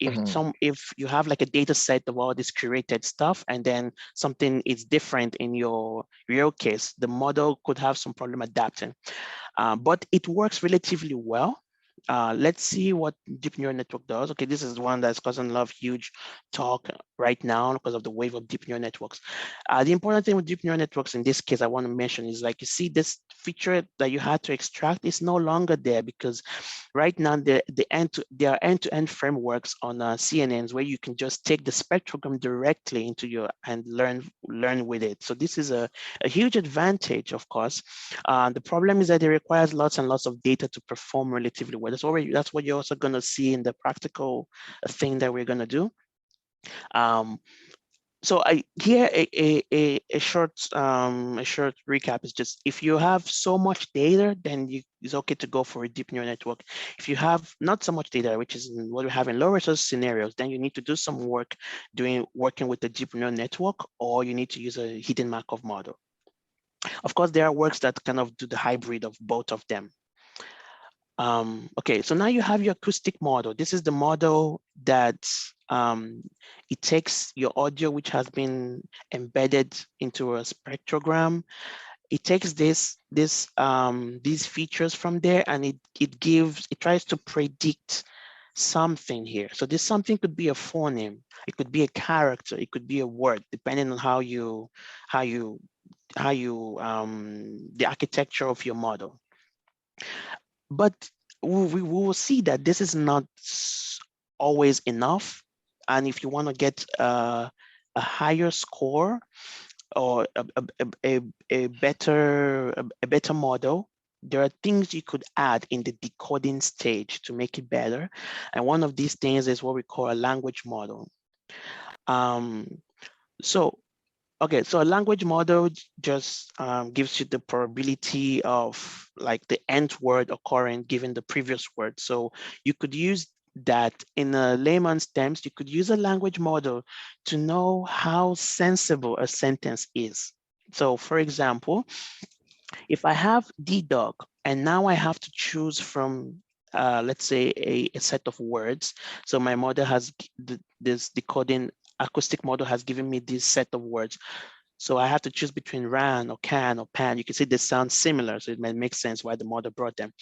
C: you have like a data set of all this curated stuff, and then something is different in your real case, the model could have some problem adapting. But it works relatively well. Let's see what deep neural network does. Okay, this is one that's causing a lot of huge talk right now because of the wave of deep neural networks. The important thing with deep neural networks in this case I want to mention is, like, you see this feature that you had to extract is no longer there, because right now there are end-to-end frameworks on CNNs where you can just take the spectrogram directly into your and learn with it. So this is a huge advantage, of course. The problem is that it requires lots and lots of data to perform relatively well. That's what you're also going to see in the practical thing that we're going to do. So here a short recap is just, if you have so much data, then it's okay to go for a deep neural network. If you have not so much data, which is what we have in low resource scenarios, then you need to do some work working with the deep neural network, or you need to use a hidden Markov model. Of course, there are works that kind of do the hybrid of both of them. Okay, so now you have your acoustic model. This is the model that it takes your audio, which has been embedded into a spectrogram. It takes these features from there, and it tries to predict something here. So this something could be a phoneme, it could be a character, it could be a word, depending on the architecture of your model. But we will see that this is not always enough. And if you want to get a higher score or a better model, there are things you could add in the decoding stage to make it better. And one of these things is what we call a language model. Okay, so a language model just gives you the probability of like the nth word occurring given the previous word. So you could use that in a layman's terms, you could use a language model to know how sensible a sentence is. So for example, if I have the dog and now I have to choose from let's say a set of words. So my model has this decoding acoustic model has given me this set of words. So I have to choose between ran or can or pan. You can see they sound similar, so it may make sense why the model brought them.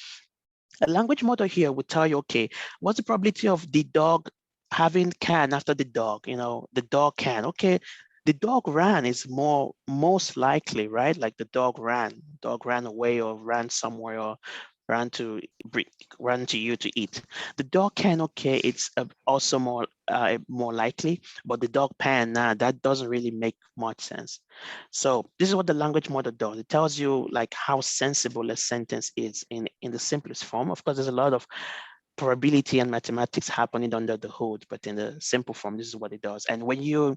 C: A language model here would tell you, okay, what's the probability of the dog having can after the dog? You know, the dog can. Okay, the dog ran is most likely, right? Like the dog ran away or ran somewhere or ran to you to eat. The dog can, okay, it's also more likely, but the dog pan, nah, that doesn't really make much sense. So this is what the language model does. It tells you like how sensible a sentence is in the simplest form. Of course, there's a lot of probability and mathematics happening under the hood, but in the simple form, this is what it does. And when you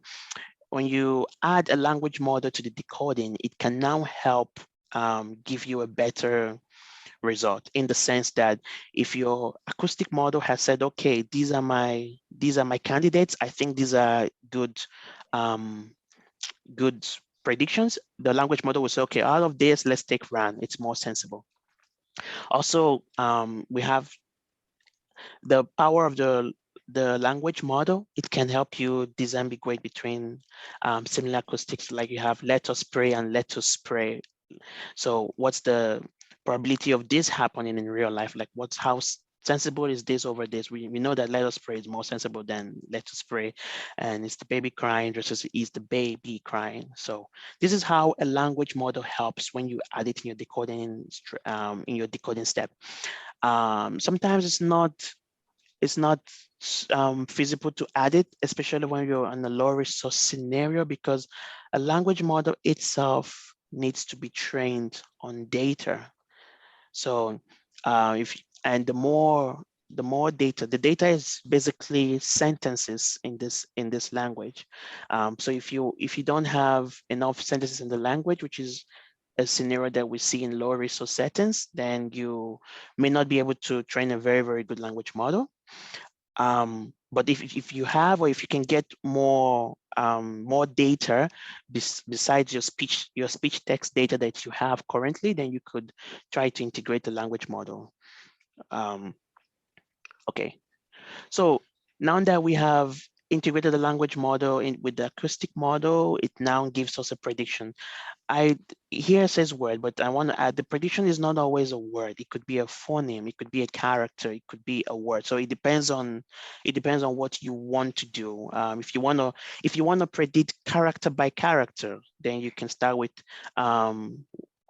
C: add a language model to the decoding, it can now help give you a better result, in the sense that if your acoustic model has said, okay, these are my candidates, I think these are good good predictions, the language model will say, okay, out of this, let's take ran, it's more sensible. Also, we have the power of the language model. It can help you disambiguate between similar acoustics, like you have let us pray and let us spray. So what's the probability of this happening in real life? Like how sensible is this over this? We know that let us pray is more sensible than let us pray, and it's the baby crying versus is the baby crying. So this is how a language model helps when you add it in your decoding step. Sometimes it's not feasible to add it, especially when you're in a low resource scenario, because a language model itself needs to be trained on data. So the more data, the data is basically sentences in this language. So if you don't have enough sentences in the language, which is a scenario that we see in low resource settings, then you may not be able to train a very, very good language model. But if you have, or if you can get more data besides your speech text data that you have currently, then you could try to integrate the language model. Okay, so now that we have integrated the language model with the acoustic model, it now gives us a prediction. Here says word, but I want to add the prediction is not always a word. It could be a phoneme, it could be a character, it could be a word. So it depends on what you want to do. If you want to predict character by character, then you can start with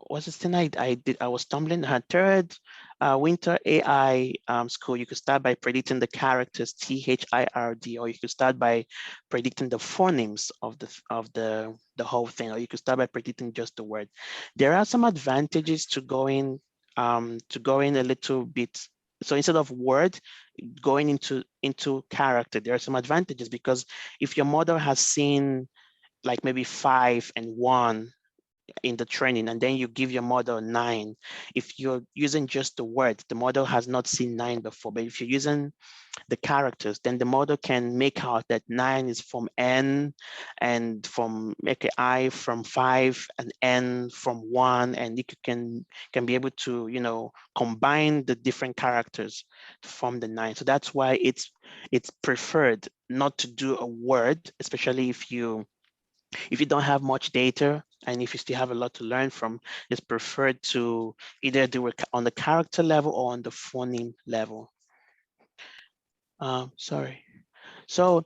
C: what's this tonight? I was stumbling. Third Winter AI School. You could start by predicting the characters THIRD, or you could start by predicting the phonemes of the whole thing, or you could start by predicting just the word. There are some advantages to going a little bit. So instead of word, going into character, there are some advantages, because if your model has seen like maybe 5 and 1 in the training, and then you give your model 9. If you're using just the word, the model has not seen 9 before, but if you're using the characters, then the model can make out that 9 is from N, and from I from 5, and N from 1, and it can be able to combine the different characters to form the 9. So that's why it's preferred not to do a word, especially if you don't have much data and if you still have a lot to learn from. It's preferred to either do it on the character level or on the phoneme level. Sorry. So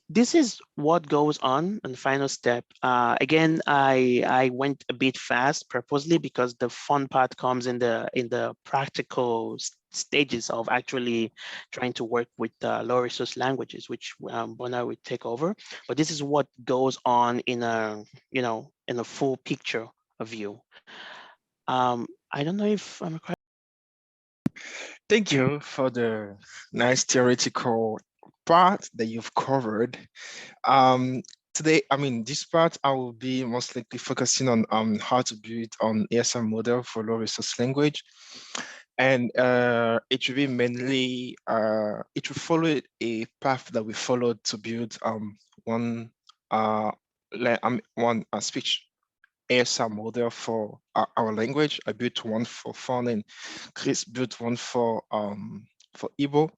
C: this is what goes on in the final step. Again, I went a bit fast purposely because the fun part comes in the practical stages of actually trying to work with low resource languages, which Bona will take over. But this is what goes on in a in a full picture of view. I don't know if I'm correct.
D: Thank you for the nice theoretical part that you've covered. Today, I mean, this part I will be most likely focusing on how to build an ASM model for low resource language. And it will be mainly, it will follow a path that we followed to build one speech ASR model for our language. I built one for Fon, and Chris built one for Igbo.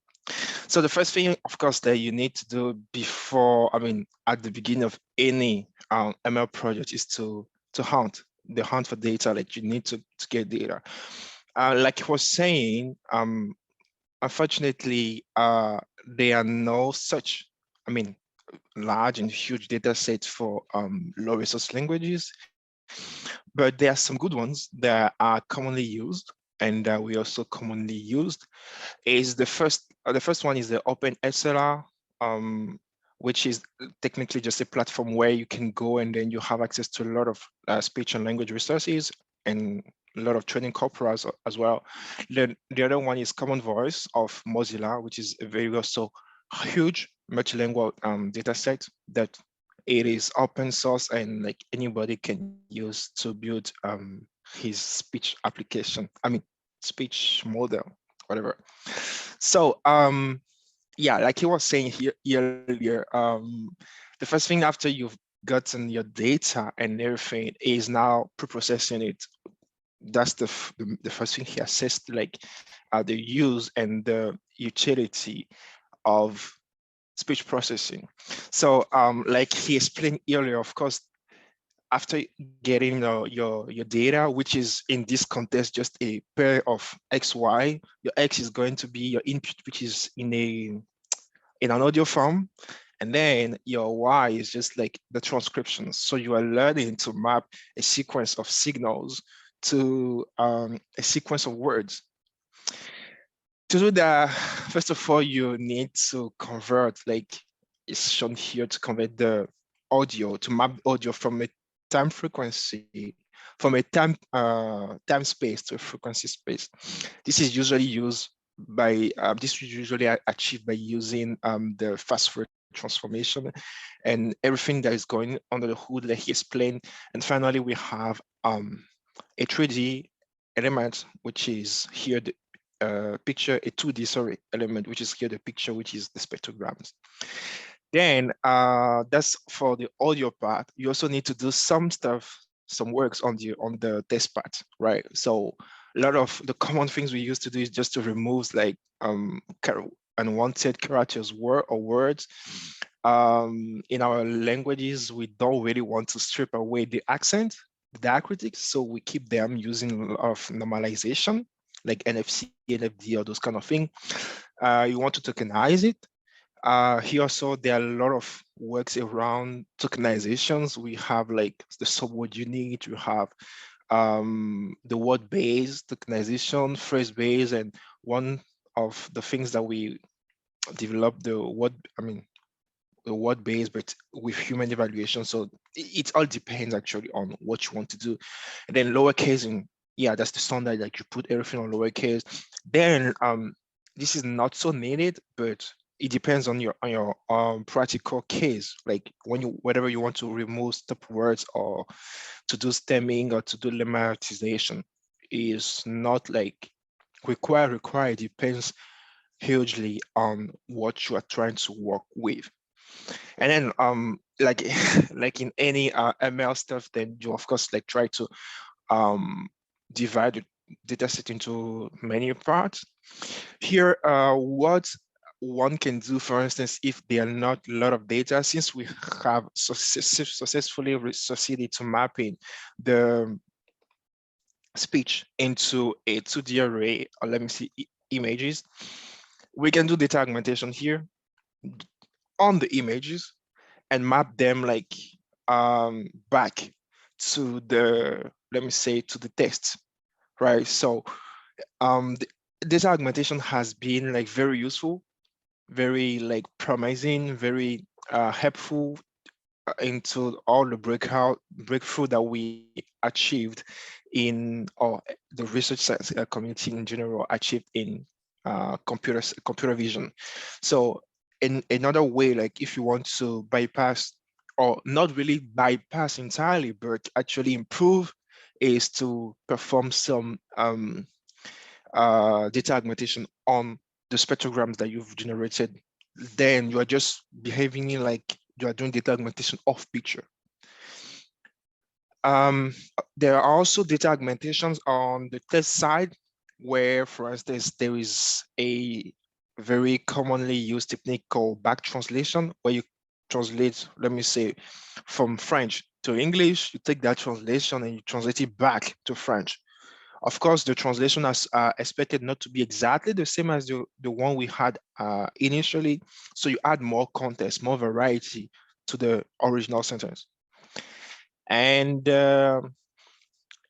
D: So the first thing, of course, that you need to do before, I mean, at the beginning of any ML project is to hunt for data. Like you need to get data. Like I was saying, unfortunately, there are no such, I mean, large and huge data sets for low resource languages, but there are some good ones that are commonly used and that we also commonly used. Is the first one is the OpenSLR, which is technically just a platform where you can go and then you have access to a lot of speech and language resources and a lot of training corpora as well. The other one is Common Voice of Mozilla, which is a very also huge multilingual data set that it is open source and like anybody can use to build his speech application. I mean, speech model, whatever. So yeah, like he was saying here earlier, the first thing after you've gotten your data and everything is now pre-processing it. That's the first thing he assessed, like the use and the utility of speech processing. So like he explained earlier, of course, after getting your data, which is in this context just a pair of XY, your X is going to be your input, which is in an audio form, and then your Y is just like the transcription. So you are learning to map a sequence of signals to a sequence of words. To do that, first of all, you need to convert, like it's shown here, to convert the audio, to map audio from a time frequency, from a time space to a frequency space. This is usually used by, this is usually achieved by using the fast Fourier transformation and everything that is going under the hood that he explained. And finally, we have a 3D element, which is here the picture, a 2D, sorry, element, which is here the picture, which is the spectrograms. Then that's for the audio part. You also need to do some stuff, some works on the test part, right? So a lot of the common things we used to do is just to remove like unwanted characters or words. In our languages, we don't really want to strip away the accent, the diacritics, so we keep them using a lot of normalization, like NFC, NFD, or those kind of things. You want to tokenize it. Here also, there are a lot of works around tokenizations. We have like the subword unit, we have the word-based tokenization, phrase-based, and one of the things that we developed the word-based, but with human evaluation. So it all depends actually on what you want to do. And then lowercase, and yeah, that's the standard, like you put everything on lowercase. Then this is not so needed, but it depends on your practical case. Like whenever you want to remove stop words or to do stemming or to do lemmatization, is not like required. It depends hugely on what you are trying to work with. And then like like in any ML stuff, then you of course like try to divide the data set into many parts. Here, what one can do, for instance, if there are not a lot of data, since we have successfully succeeded to mapping the speech into a 2D array, or let me see, images, we can do data augmentation here on the images and map them like back to the, let me say, to the text, right? So data augmentation has been like very useful, very like promising, very helpful into all the breakthrough that we achieved in, or the research science community in general achieved in computer vision. So in another way, like if you want to bypass, or not really bypass entirely, but actually improve, is to perform some data augmentation on the spectrograms that you've generated. Then you are just behaving like you are doing data augmentation of picture. There are also data augmentations on the test side, where, for instance, there is a very commonly used technique called back translation, where you translate, let me say, from French to English. You take that translation and you translate it back to French. Of course, the translation is expected not to be exactly the same as the one we had initially. So you add more context, more variety to the original sentence. And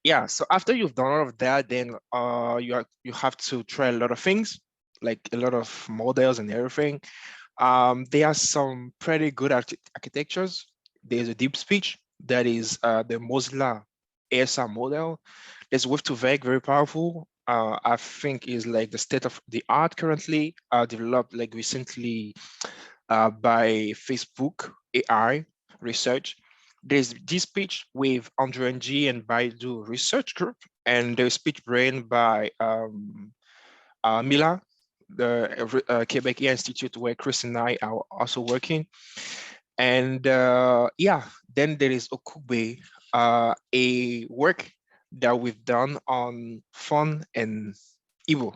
D: yeah, so after you've done all of that, then you have to try a lot of things, like a lot of models and everything. There are some pretty good architectures. There's a deep speech that is the Mozilla ASR model. There's Wave2Vec, very powerful. I think is like the state of the art currently, developed like recently by Facebook AI research. There's this speech with Andrew Ng and Baidu Research Group, and there's Speech Brain by Mila, the Quebec AI Institute, where Chris and I are also working. And yeah, then there is Okube, a work that we've done on Fon and Igbo.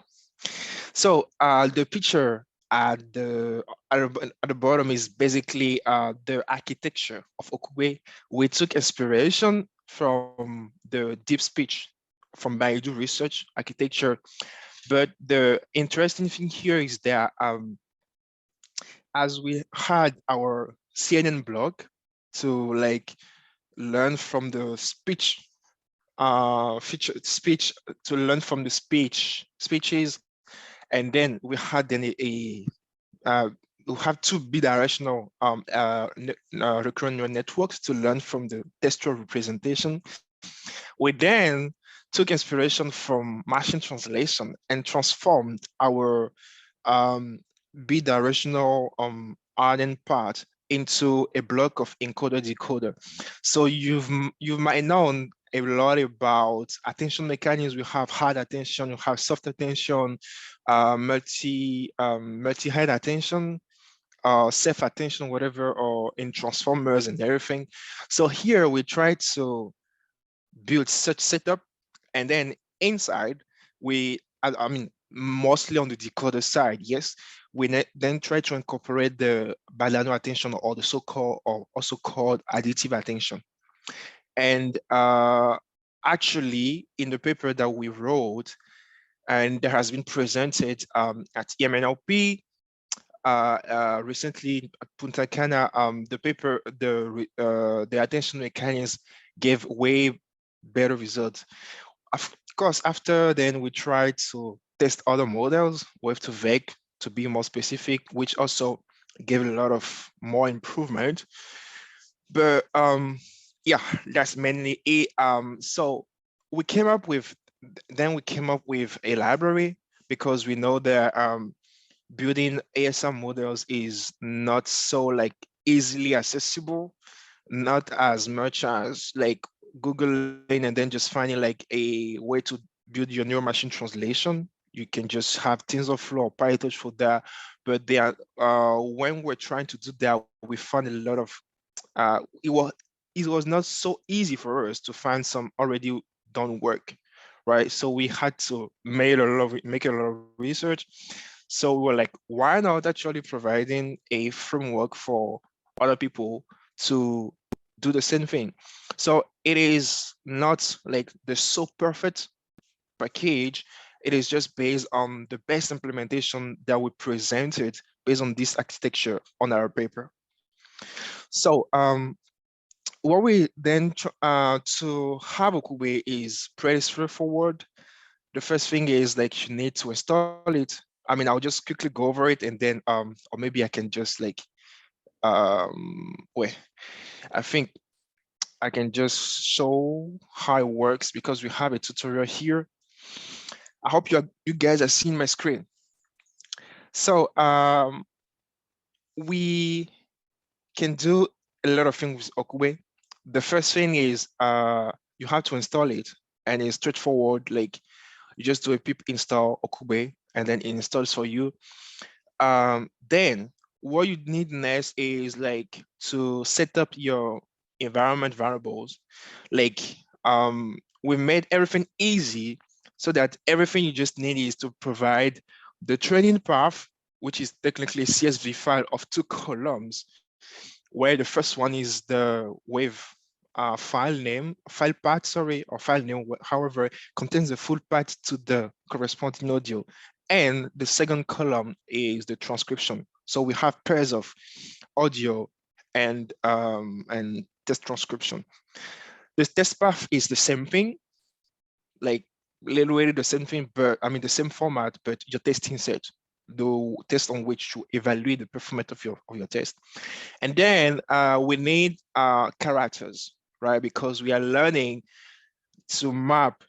D: So the picture at the bottom is basically the architecture of Okube. We took inspiration from the deep speech from Baidu Research architecture. But the interesting thing here is that as we had our CNN blog to like learn from the speech, to learn from the speeches, and then we had then we have two bidirectional recurrent neural networks to learn from the textual representation. We then took inspiration from machine translation and transformed our bidirectional RNN part into a block of encoder decoder. So you might know a lot about attention mechanisms. We have hard attention, we have soft attention, multi-head attention, self-attention, whatever, or in transformers and everything. So here we try to build such setup, and then inside I mean, mostly on the decoder side, yes, we then try to incorporate the bilateral attention, or the so-called, or also called additive attention. And actually, in the paper that we wrote, and that has been presented at NLP recently at Punta Cana, the paper, the attention mechanisms gave way better results. Of course, after then we tried to test other models, Wave2Vec to be more specific, which also gave a lot of more improvement. But yeah, that's mainly it. So we came up with a library, because we know that building ASR models is not so like easily accessible, not as much as like Googling and then just finding like a way to build your neural machine translation. You can just have TensorFlow or PyTorch for that. But there, when we're trying to do that, we found a lot of it was not so easy for us to find some already done work, right? So we had to make a lot of research. So we were like, why not actually providing a framework for other people to do the same thing? So it is not like the so perfect package, It is just based on the best implementation that we presented based on this architecture on our paper. So what we then to have Okube is pretty straightforward. The first thing is like you need to install it. I mean, I'll just quickly go over it and then or maybe I can just like wait, I think I can just show how it works because we have a tutorial here. I hope you guys are seeing my screen. So we can do a lot of things with Okube. The first thing is you have to install it, and it's straightforward. Like you just do a pip install Okube and then it installs for you. Then what you need next is like to set up your environment variables. Like we made everything easy so that everything you just need is to provide the training path, which is technically a CSV file of 2 columns, where the first one is the wave file path, sorry, or file name, however, contains the full path to the corresponding audio. And the second column is the transcription. So we have pairs of audio and test transcription. The test path is the same thing, like literally the same thing, but I mean the same format, but your testing set, the test on which to evaluate the performance of your test. And then we need characters, right? Because we are learning to map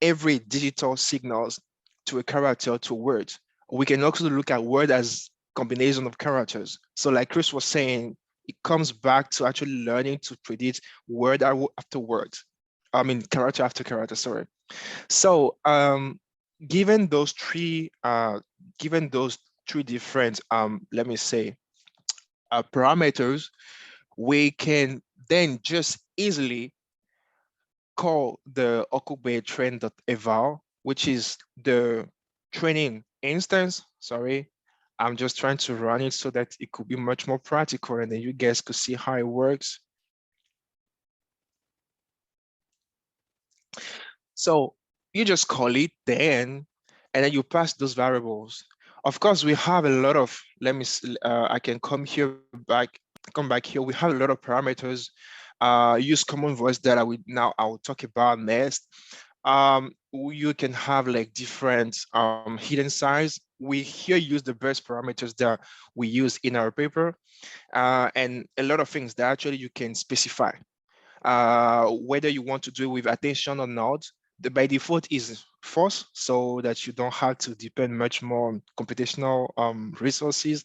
D: every digital signals to a character to words. We can also look at word as combination of characters. So like Chris was saying, it comes back to actually learning to predict word after word. I mean, character after character, sorry. So given those three different, let me say, parameters, we can then just easily call the Okube train.eval, which is the training instance. Sorry, I'm just trying to run it so that it could be much more practical and then you guys could see how it works. So you just call it then, and then you pass those variables. Of course, we have a lot of, let me, I can come back here. We have a lot of parameters. Use common voice that I'll talk about next. You can have like different hidden size. We here use the best parameters that we use in our paper, and a lot of things that actually you can specify. Whether you want to do it with attention or not. By default is false, so that you don't have to depend much more on computational resources.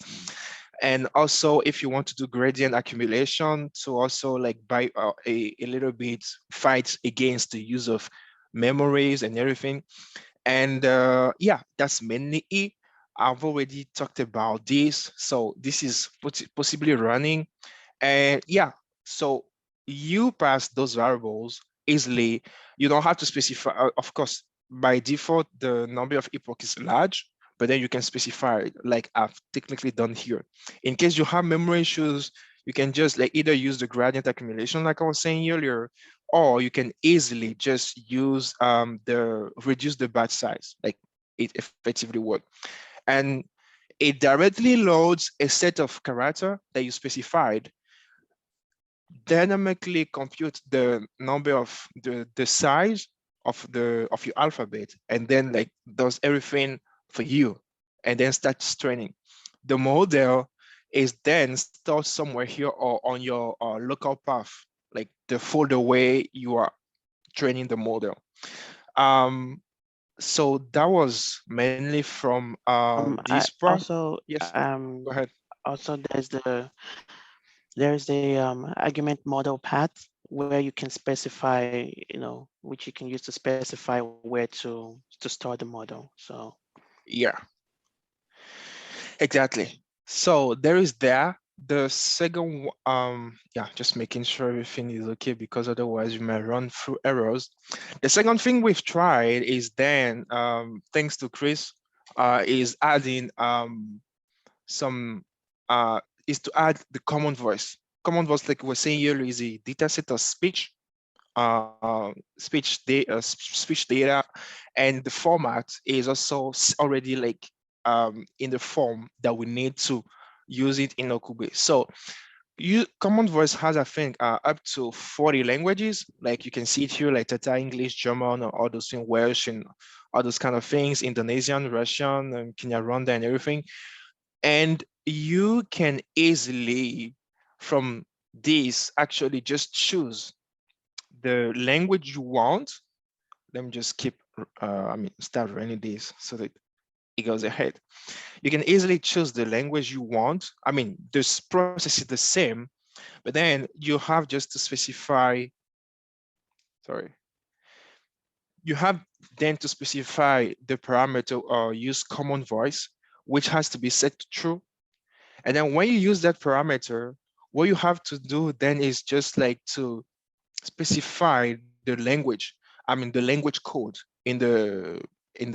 D: And also, if you want to do gradient accumulation, to also like by a little bit fight against the use of memories and everything. And yeah, that's mainly it. I've already talked about this, so this is possibly running. And yeah, so you pass those variables easily. You don't have to specify, of course, by default, the number of epoch is large, but then you can specify like I've technically done here. In case you have memory issues, you can just like either use the gradient accumulation like I was saying earlier, or you can easily just use reduce the batch size, like it effectively works. And it directly loads a set of character that you specified, dynamically compute the number of the size of your alphabet, and then like does everything for you, and then starts training. The model is then stored somewhere here or on your local path, like the folder where you are training the model. So that was mainly from this part.
C: Also,
D: Yes, go ahead.
C: also there's the argument model path where you can specify, which you can use to specify where to store the model. So
D: yeah, exactly. So there is that. The second, yeah, just making sure everything is okay, because otherwise you might run through errors. The second thing we've tried is then, thanks to Chris, is adding is to add the common voice. Common voice, like we were saying earlier, is a data set of speech speech data, and the format is also already like in the form that we need to use it in Okube. So Common Voice has, I think, up to 40 languages. Like you can see it here, like Tata English, German, or all those things, Welsh, and all those kind of things, Indonesian, Russian, and Kinyarwanda, and everything. And you can easily, from this, actually just choose the language you want. Let me just start running this so that it goes ahead. You can easily choose the language you want. I mean, this process is the same, but then you have just to specify, you have then to specify the parameter or use Common Voice, which has to be set to true. And then when you use that parameter, what you have to do then is just like to specify the language, the language code in the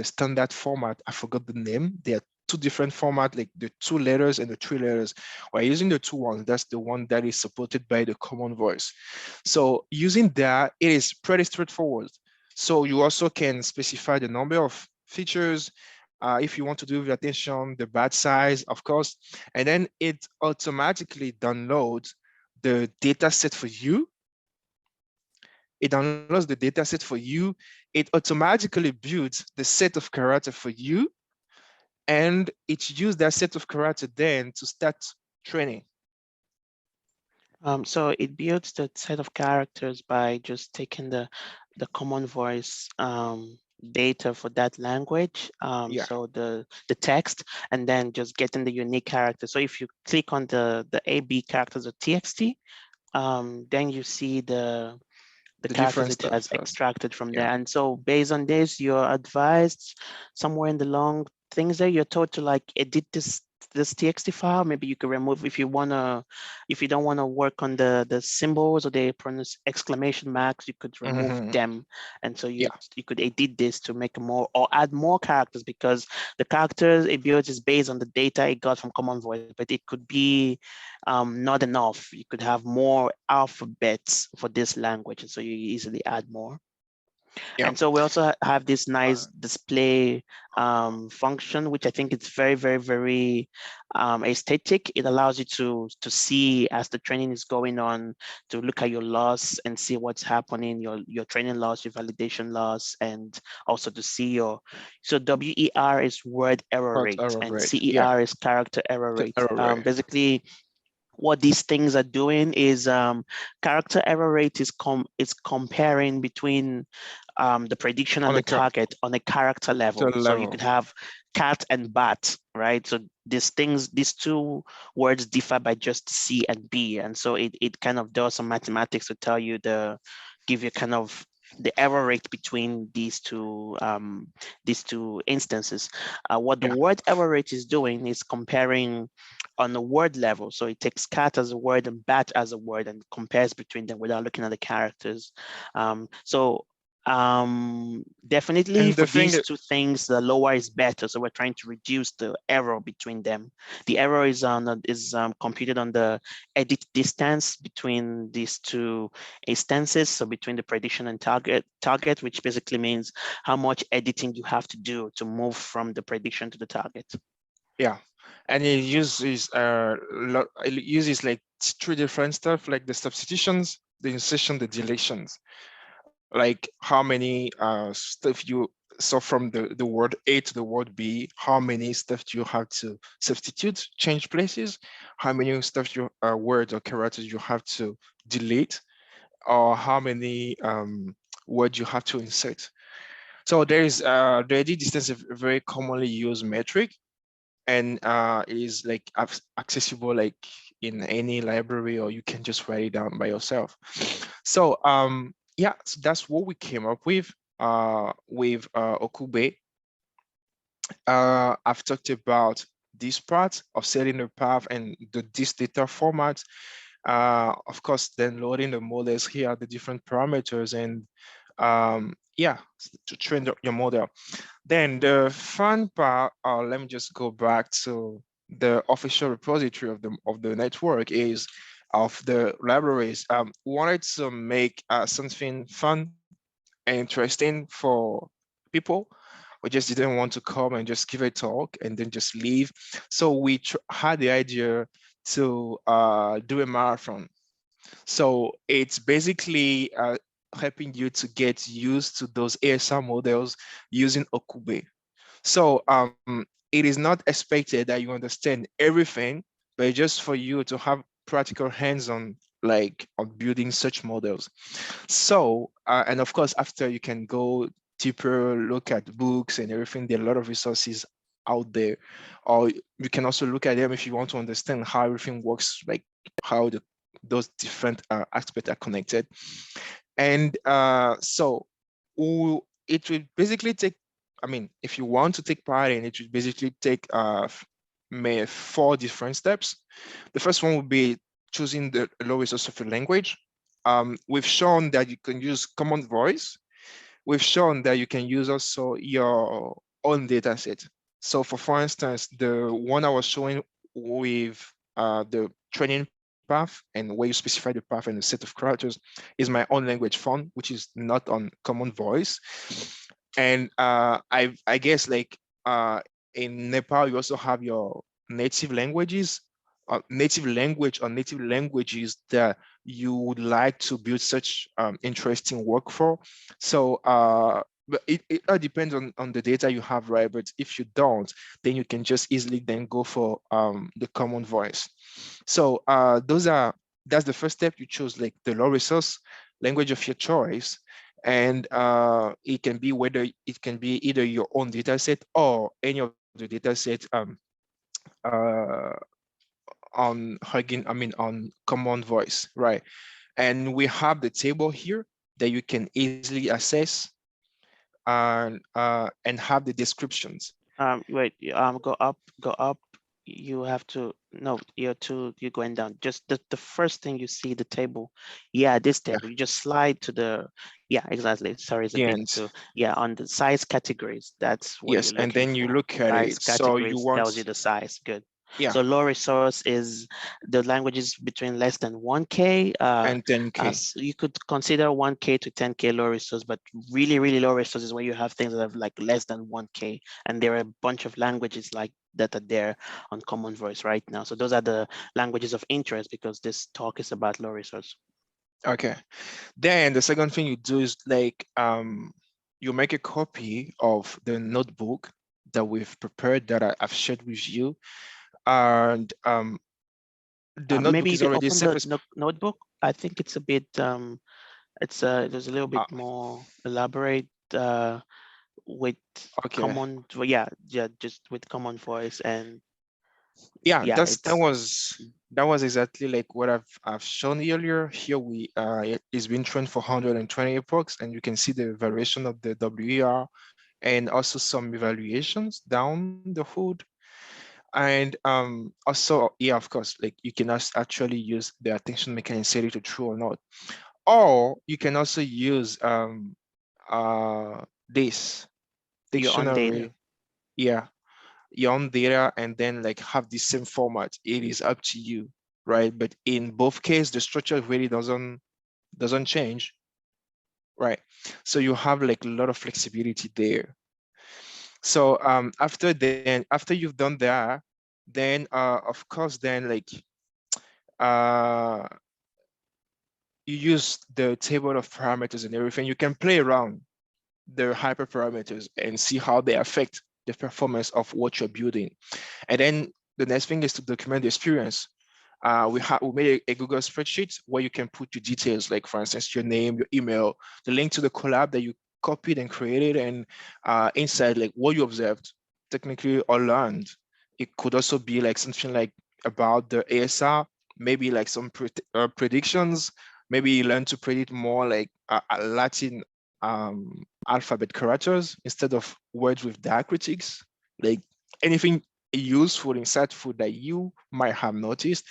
D: standard format. I forgot the name. There are two different formats, like the 2 letters and the 3 letters. We're using the 2 ones. That's the one that is supported by the Common Voice. So using that, it is pretty straightforward. So you also can specify the number of features, if you want to do the attention, the batch size, of course, and then it automatically downloads the data set for you. It downloads the data set for you. It automatically builds the set of characters for you. And it uses that set of characters then to start training.
C: So it builds the set of characters by just taking the Common Voice data for that language. So the text, and then just getting the unique character. So if you click on the AB characters of TXT, then you see the characters it has extracted from there. And so based on this, you're advised somewhere in the long things there, you're told to like edit this TXT file. Maybe you could remove if you don't want to work on the symbols or the exclamation marks, you could remove them. And so you could edit this to make more or add more characters, because the characters it builds is based on the data it got from Common Voice, but it could be not enough. You could have more alphabets for this language, and so you easily add more. And so we also have this nice display function, which I think it's very, very, very aesthetic. It allows you to see as the training is going on, to look at your loss and see what's happening, your training loss, your validation loss, and also to see so WER is word error rate, and CER is character error rate. Basically, what these things are doing is character error rate is comparing between the prediction and the target on a character level. So you could have cat and bat, right? So these 2 words differ by just C and B. And so it kind of does some mathematics to tell you give you kind of the error rate between these two instances. What the word error rate is doing is comparing on the word level. So it takes cat as a word and bat as a word and compares between them without looking at the characters. Definitely for these 2 things, the lower is better. So we're trying to reduce the error between them. The error is computed on the edit distance between these 2 instances. So between the prediction and target, which basically means how much editing you have to do to move from the prediction to the target.
D: Yeah, and it uses like 3 different stuff, like the substitutions, the insertion, the deletions. Like how many stuff so from the word A to the word B, how many stuff do you have to substitute, change places? How many stuff words or characters you have to delete, or how many words you have to insert? So there is the edit distance is a very commonly used metric, and is like accessible like in any library, or you can just write it down by yourself. So so that's what we came up with Okube. I've talked about this part of setting the path and this data format. Of course, then loading the models. Here are the different parameters, and to train your model. Then the fun part, let me just go back to the official repository of the network, is of the libraries, wanted to make something fun and interesting for people. We just didn't want to come and just give a talk and then just leave. So we had the idea to do a marathon. So it's basically helping you to get used to those ASR models using Okube. So it is not expected that you understand everything, but just for you to have practical hands-on, like on building such models. So, and of course, after you can go deeper, look at books and everything, there are a lot of resources out there. Or you can also look at them if you want to understand how everything works, like how those different aspects are connected. And so it will basically take, I mean, if you want to take part in it, will basically take 4 different steps. The first one would be choosing the low resource of your language. We've shown that you can use common voice. We've shown that you can use also your own data set. So for instance, the one I was showing with the training path and where you specify the path and the set of characters is my own language font, which is not on common voice. And I guess like in Nepal, you also have your native languages, native language or native languages that you would like to build such interesting work for. So but it all depends on the data you have, right? But if you don't, then you can just easily then go for the common voice. So that's the first step. You choose like the low resource language of your choice. And it can be either your own data set or any of the data set on Hugging, on Common Voice, right? And we have the table here that you can easily access and have the descriptions.
C: Wait, go up. You have to, no, you're going down. Just the first thing you see, the table. Yeah, this table, you just slide to the, yeah, exactly. Sorry, it's a bit too, yeah, on the size categories. That's what
D: yes,
C: you're
D: and then you
C: for.
D: look at
C: Size
D: it. So you
C: categories
D: want,
C: tells you the size, good.
D: yeah.
C: So low resource is the languages between less than 1K.
D: And 10K.
C: So you could consider 1K to 10K low resource, but really, really low resource is where you have things that have like less than 1K. And there are a bunch of languages like that are there on Common Voice right now. So those are the languages of interest because this talk is about low resource.
D: Okay. Then the second thing you do is like you make a copy of the notebook that we've prepared that I've shared with you. And the notebook
C: maybe you
D: is
C: could
D: already
C: open
D: separate.
C: the notebook. I think it's a bit there's a little bit more elaborate with common, yeah, just with Common Voice. And
D: yeah,
C: yeah,
D: that was exactly like what I've shown earlier. Here we it's been trained for 120 epochs, and you can see the variation of the WER and also some evaluations down the hood. And also, yeah, of course, like you can actually use the attention mechanism, set it to true or not. Or you can also use this dictionary. Yeah, your own data, and then like have the same format. It is up to you, right? But in both cases, the structure really doesn't change, right? So you have like a lot of flexibility there. So after you've done that, then of course then like you use the table of parameters and everything. You can play around the hyperparameters and see how they affect the performance of what you're building. And then the next thing is to document the experience. We made a Google spreadsheet where you can put your details, like for instance, your name, your email, the link to the collab that you copied and created, and inside like what you observed, technically or learned. It could also be like something like about the ASR, maybe like some predictions. Maybe you learn to predict more like Latin alphabet characters instead of words with diacritics, like anything useful, insightful that you might have noticed.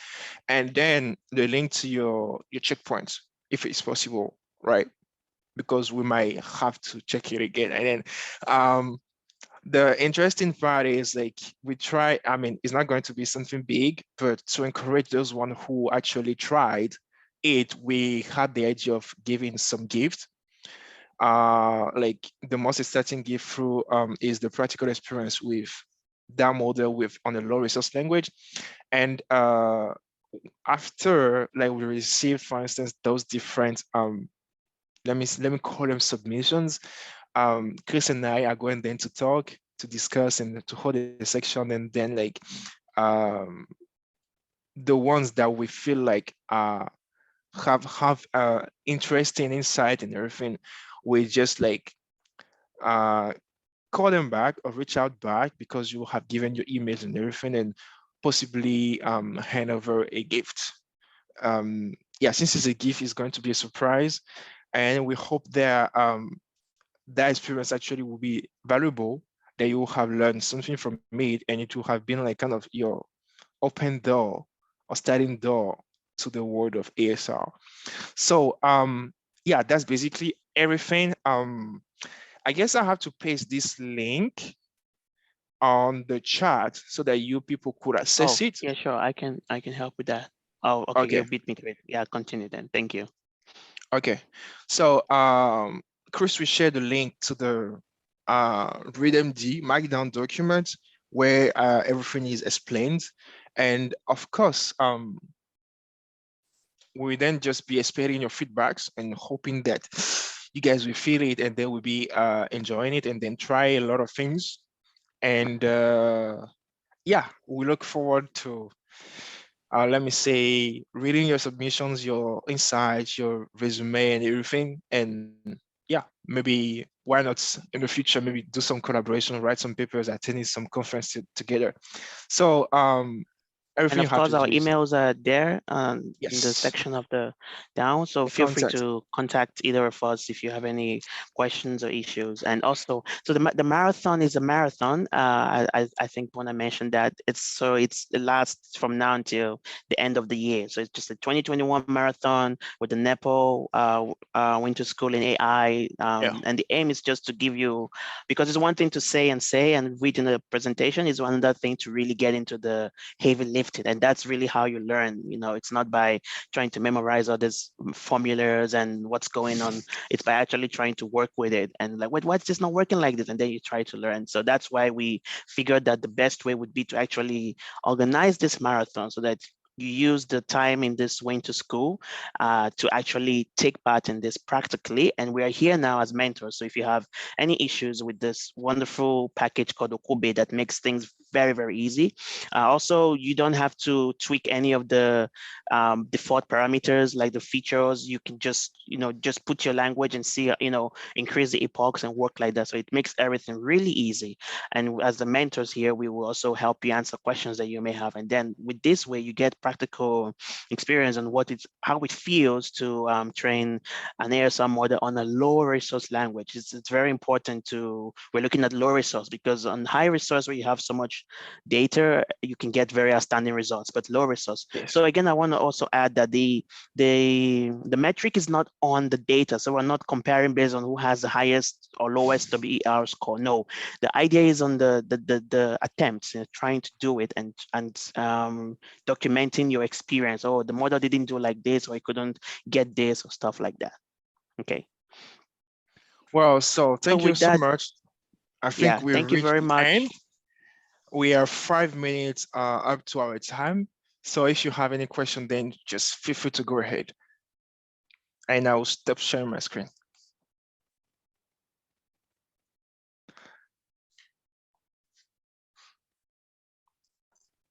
D: And then the link to your checkpoints, if it's possible, right? Because we might have to check it again. And then The interesting part is like we try, I mean, it's not going to be something big, but to encourage those one who actually tried it, we had the idea of giving some gift. Like the most exciting gift through is the practical experience with that model with on a low resource language. And after like we received, for instance, those different let me call them submissions. Chris and I are going then to talk, to discuss, and to hold a section, and then like the ones that we feel like have interesting insight and everything, we just like call them back or reach out back, because you have given your emails and everything, and possibly hand over a gift. Yeah, since it's a gift, it's going to be a surprise, and we hope that that experience actually will be valuable, that you will have learned something from it, and it will have been like kind of your open door or starting door to the world of ASR. So yeah, that's basically everything. I guess I have to paste this link on the chat so that you people could access it.
C: Yeah, sure. I can help with that. Oh, okay.
D: Okay.
C: You beat me to it. Yeah, continue then. Thank you.
D: Okay. So Chris will share the link to the ReadMD Markdown document where everything is explained. And of course, we then just be expecting your feedbacks and hoping that you guys will feel it, and they will be enjoying it, and then try a lot of things. And yeah, we look forward to, let me say, reading your submissions, your insights, your resume and everything. And yeah, maybe why not in the future, maybe do some collaboration, write some papers, attending some conference together. So everything
C: And
D: you
C: of
D: have
C: course,
D: to
C: our
D: do is,
C: emails are there in the
D: yes,
C: section of the down. So
D: the
C: feel free
D: contact.
C: to contact either of us if you have any questions or issues. And also, so the marathon is a marathon. I think when I mentioned that it lasts from now until the end of the year. So it's just a 2021 marathon with the Nepal Winter School in AI.
D: Yeah.
C: And the aim is just to give you, because it's one thing to say and read in a presentation, is one other thing to really get into the heavy lifting. And that's really how you learn. It's not by trying to memorize all these formulas and what's going on. It's by actually trying to work with it and like, what's this not working like this? And then you try to learn. So that's why we figured that the best way would be to actually organize this marathon so that you use the time in this winter school to actually take part in this practically. And we are here now as mentors. So if you have any issues with this wonderful package called Okube that makes things very, very easy. Also, you don't have to tweak any of the default parameters like the features. You can just put your language and see, increase the epochs and work like that. So it makes everything really easy. And as the mentors here, we will also help you answer questions that you may have. And then with this way, you get practical experience on how it feels to train an ASR model on a low resource language. It's very important we're looking at low resource, because on high resource where you have so much data, you can get very outstanding results, but low resource.
D: Yes.
C: So again, I want to also add that the metric is not on the data. So we're not comparing based on who has the highest or lowest WER score. No, the idea is on the attempts, trying to do it and documenting your experience. Oh, the model didn't do like this, or I couldn't get this, or stuff like that. Okay.
D: Well, so thank you so much. I think we've
C: thank you
D: reached
C: very
D: the
C: much.
D: end. We are 5 minutes up to our time. So if you have any question, then just feel free to go ahead. And I'll stop sharing my screen.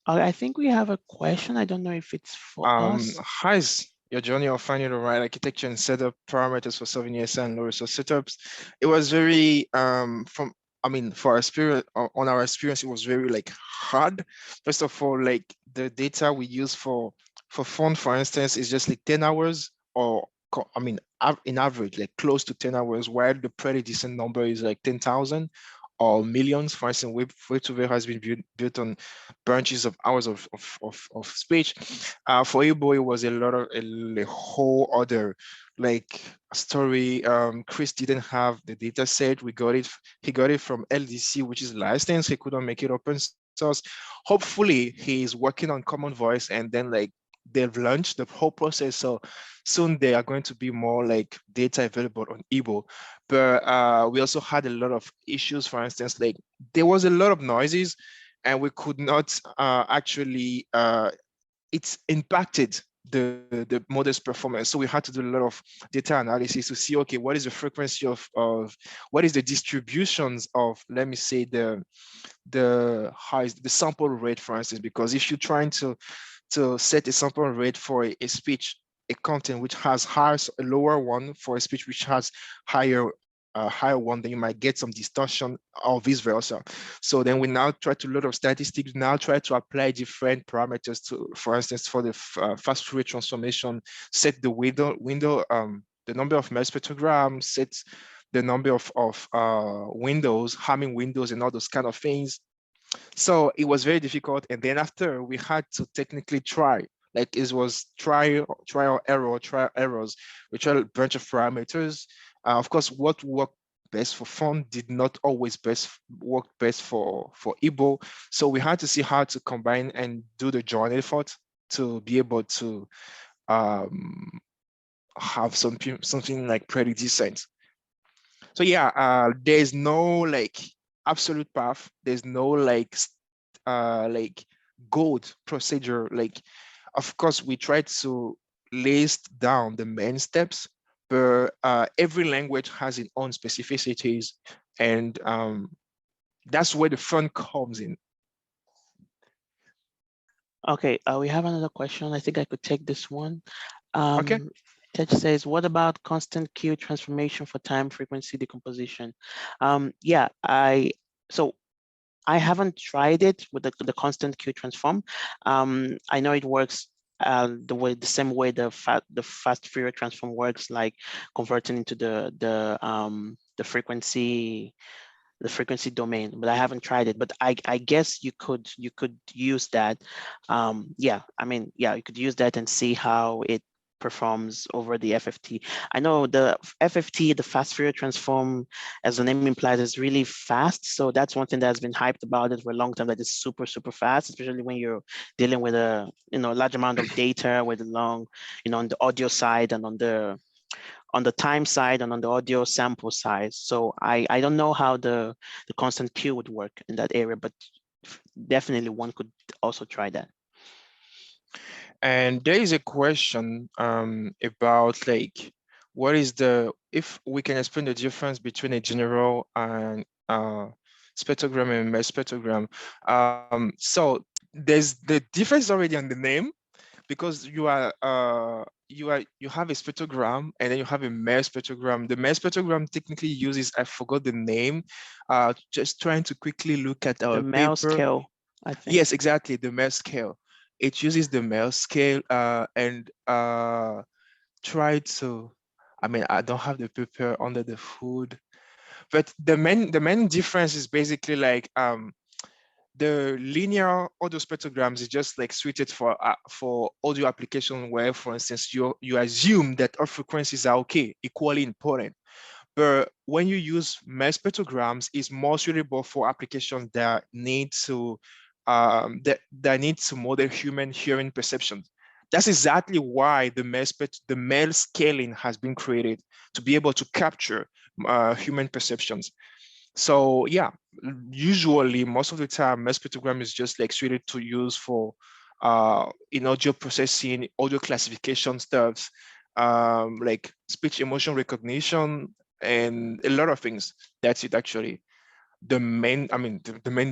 C: I think we have a question. I don't know if it's for us.
D: How's your journey of finding the right architecture and setup parameters for solving ESR and low resource setups? It was very, for our experience, on our experience, it was very like hard. First of all, like the data we use for font, for instance, is just like 10 hours, or in average, like close to 10 hours, while the pretty decent number is like 10,000. or millions. For instance, Web2Vec has been built on bunches of hours of speech. For Igbo, it was a whole other like story. Chris didn't have the data set. He got it from LDC, which is licensed. He couldn't make it open source. Hopefully he's working on Common Voice, and then like they've launched the whole process. So soon they are going to be more like data available on Igbo. But we also had a lot of issues. For instance, like there was a lot of noises and we could not actually, it's impacted the model's performance. So we had to do a lot of data analysis to see, okay, what is the frequency of what is the distributions of, let me say, the sample rate, for instance, because if you're trying to set a sample rate for a speech, a content which has a lower one for a speech which has higher one, then you might get some distortion or vice versa. So then we now try to load of statistics, now try to apply different parameters to, for instance, for the fast Fourier transformation, set the window, the number of Mel spectrograms, set the number of windows, Hamming windows, and all those kind of things. So it was very difficult. And then after, we had to technically try, like it was trial errors. We tried a bunch of parameters. Of course, what worked best for fun did not always work best for Igbo. So we had to see how to combine and do the joint effort to be able to have something like pretty decent. So yeah, there's no like absolute path. There's no like gold procedure. Like, of course, we try to list down the main steps, but every language has its own specificities, and that's where the fun comes in.
C: Okay, we have another question. I think I could take this one.
D: Okay.
C: Ted says, what about constant Q transformation for time frequency decomposition? Yeah, I haven't tried it with the constant Q transform. I know it works the same way the fast Fourier transform works, like converting into the frequency domain, but I haven't tried it. But I guess you could use that. Yeah, I mean, yeah, you could use that and see how it performs over the FFT. I know the FFT, the fast Fourier transform, as the name implies, is really fast. So that's one thing that's been hyped about it for a long time, that is super, super fast, especially when you're dealing with a large amount of data with a long, on the audio side and on the time side and on the audio sample side. So I don't know how the constant Q would work in that area, but definitely one could also try that.
D: And there is a question about like, what is if we can explain the difference between a general and spectrogram and mass spectrogram. So there's the difference already on the name, because you have a spectrogram and then you have a mass spectrogram. The mass spectrogram technically uses, I forgot the name, just trying to quickly look at our
C: the Mel
D: paper.
C: Scale, I think.
D: Yes, exactly, the Mel scale. It uses the Mel scale and try to, I mean, I don't have the paper under the hood, but the main difference is basically like the linear audio spectrograms is just like suited for audio application where, for instance, you assume that all frequencies are okay, equally important. But when you use mass spectrograms, it's more suitable for applications that need to model human hearing perception. That's exactly why the Mel scaling has been created, to be able to capture human perceptions. So yeah, usually most of the time, mass spectrogram is just like suited to use for in audio processing, audio classification stuff, like speech emotion recognition, and a lot of things. That's it, actually. The main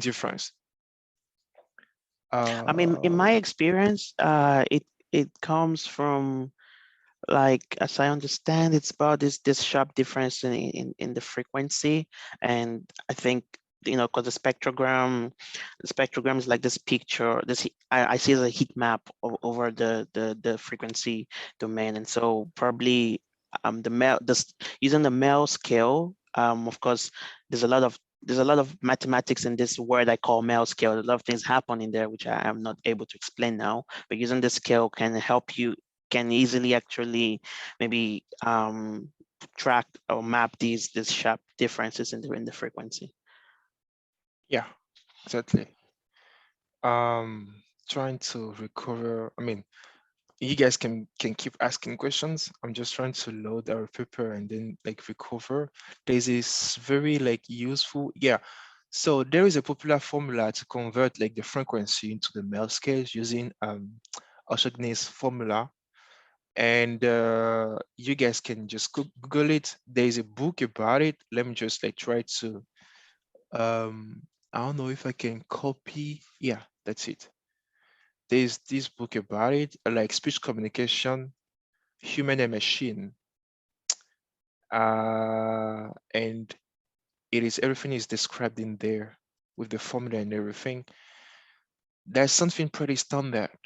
D: difference.
C: I mean, in my experience, it comes from, like, as I understand, it's about this sharp difference in the frequency. And I think, because the spectrogram is like this picture, I see the heat map over the frequency domain. And so probably using the Mel scale, of course, there's a lot of there's a lot of mathematics in this word I call MEL scale. A lot of things happen in there, which I am not able to explain now, but using the scale can help you, can easily actually maybe track or map these sharp differences in the frequency.
D: Yeah, exactly. Trying to recover, I mean, you guys can keep asking questions. I'm just trying to load our paper and then like recover. There's this very like useful, yeah. So there is a popular formula to convert like the frequency into the MEL scales using Ashogne's formula. And you guys can just Google it. There's a book about it. Let me just like try to, I don't know if I can copy. Yeah, that's it. There's this book about it, like speech communication, human and machine. And everything is described in there with the formula and everything. There's something pretty standard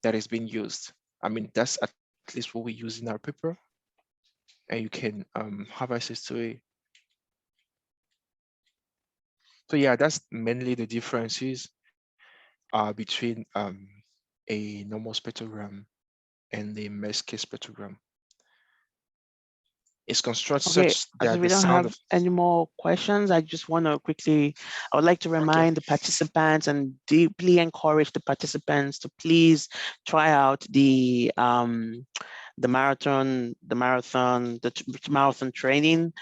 D: that is being used. I mean, that's at least what we use in our paper. And you can have access to it. So yeah, that's mainly the differences between a normal spectrogram and the Mesker spectrogram. It's constructed
C: Okay,
D: such
C: as
D: that
C: we
D: the
C: don't
D: sound
C: have
D: of
C: any more questions, I just want to quickly, I would like to remind the participants and deeply encourage the participants to please try out the marathon training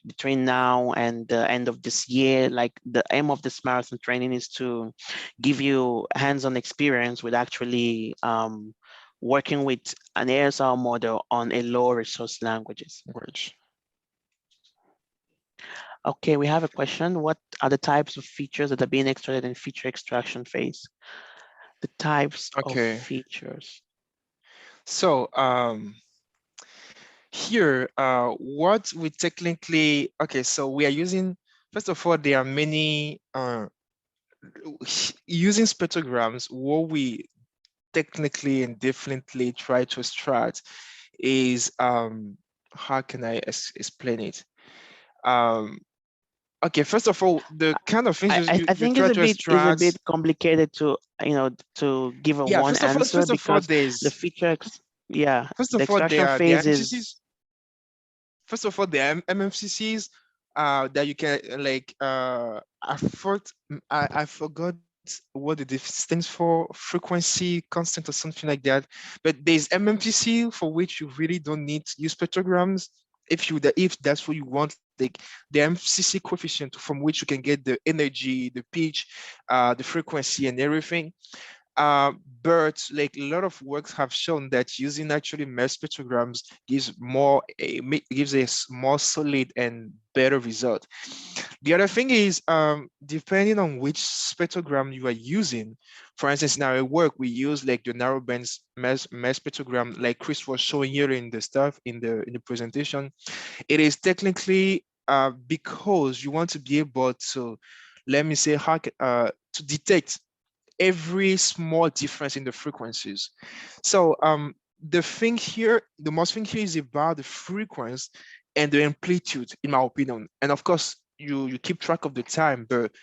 C: between now and the end of this year. Like the aim of this marathon training is to give you hands-on experience with actually working with an ASR model on a low resource languages. Okay, we have a question. What are the types of features that are being extracted in feature extraction phase? The types of features.
D: So here, what we technically, okay, so we are using, first of all, there are many, using spectrograms, what we technically and definitely try to extract is, how can I explain it? Okay, first of all, the kind of features
C: I think
D: try to
C: it's a bit complicated to to give a one answer because the feature,
D: first
C: the
D: of all,
C: extraction phase is.
D: First of all, the MMCCs that you can like. I forgot what it stands for, frequency constant or something like that. But there's MMCC for which you really don't need to use spectrograms. If that's what you want, like the MCC coefficient from which you can get the energy, the pitch, the frequency and everything. But like a lot of works have shown that using actually MES spectrograms gives a more solid and better result. The other thing is, depending on which spectrogram you are using, for instance, in our work, we use like the narrowband MES spectrogram, like Chris was showing here in the stuff in the presentation. It is technically because you want to be able to, let me say, to detect every small difference in the frequencies. So the most thing here is about the frequency and the amplitude, in my opinion. And of course, you keep track of the time, but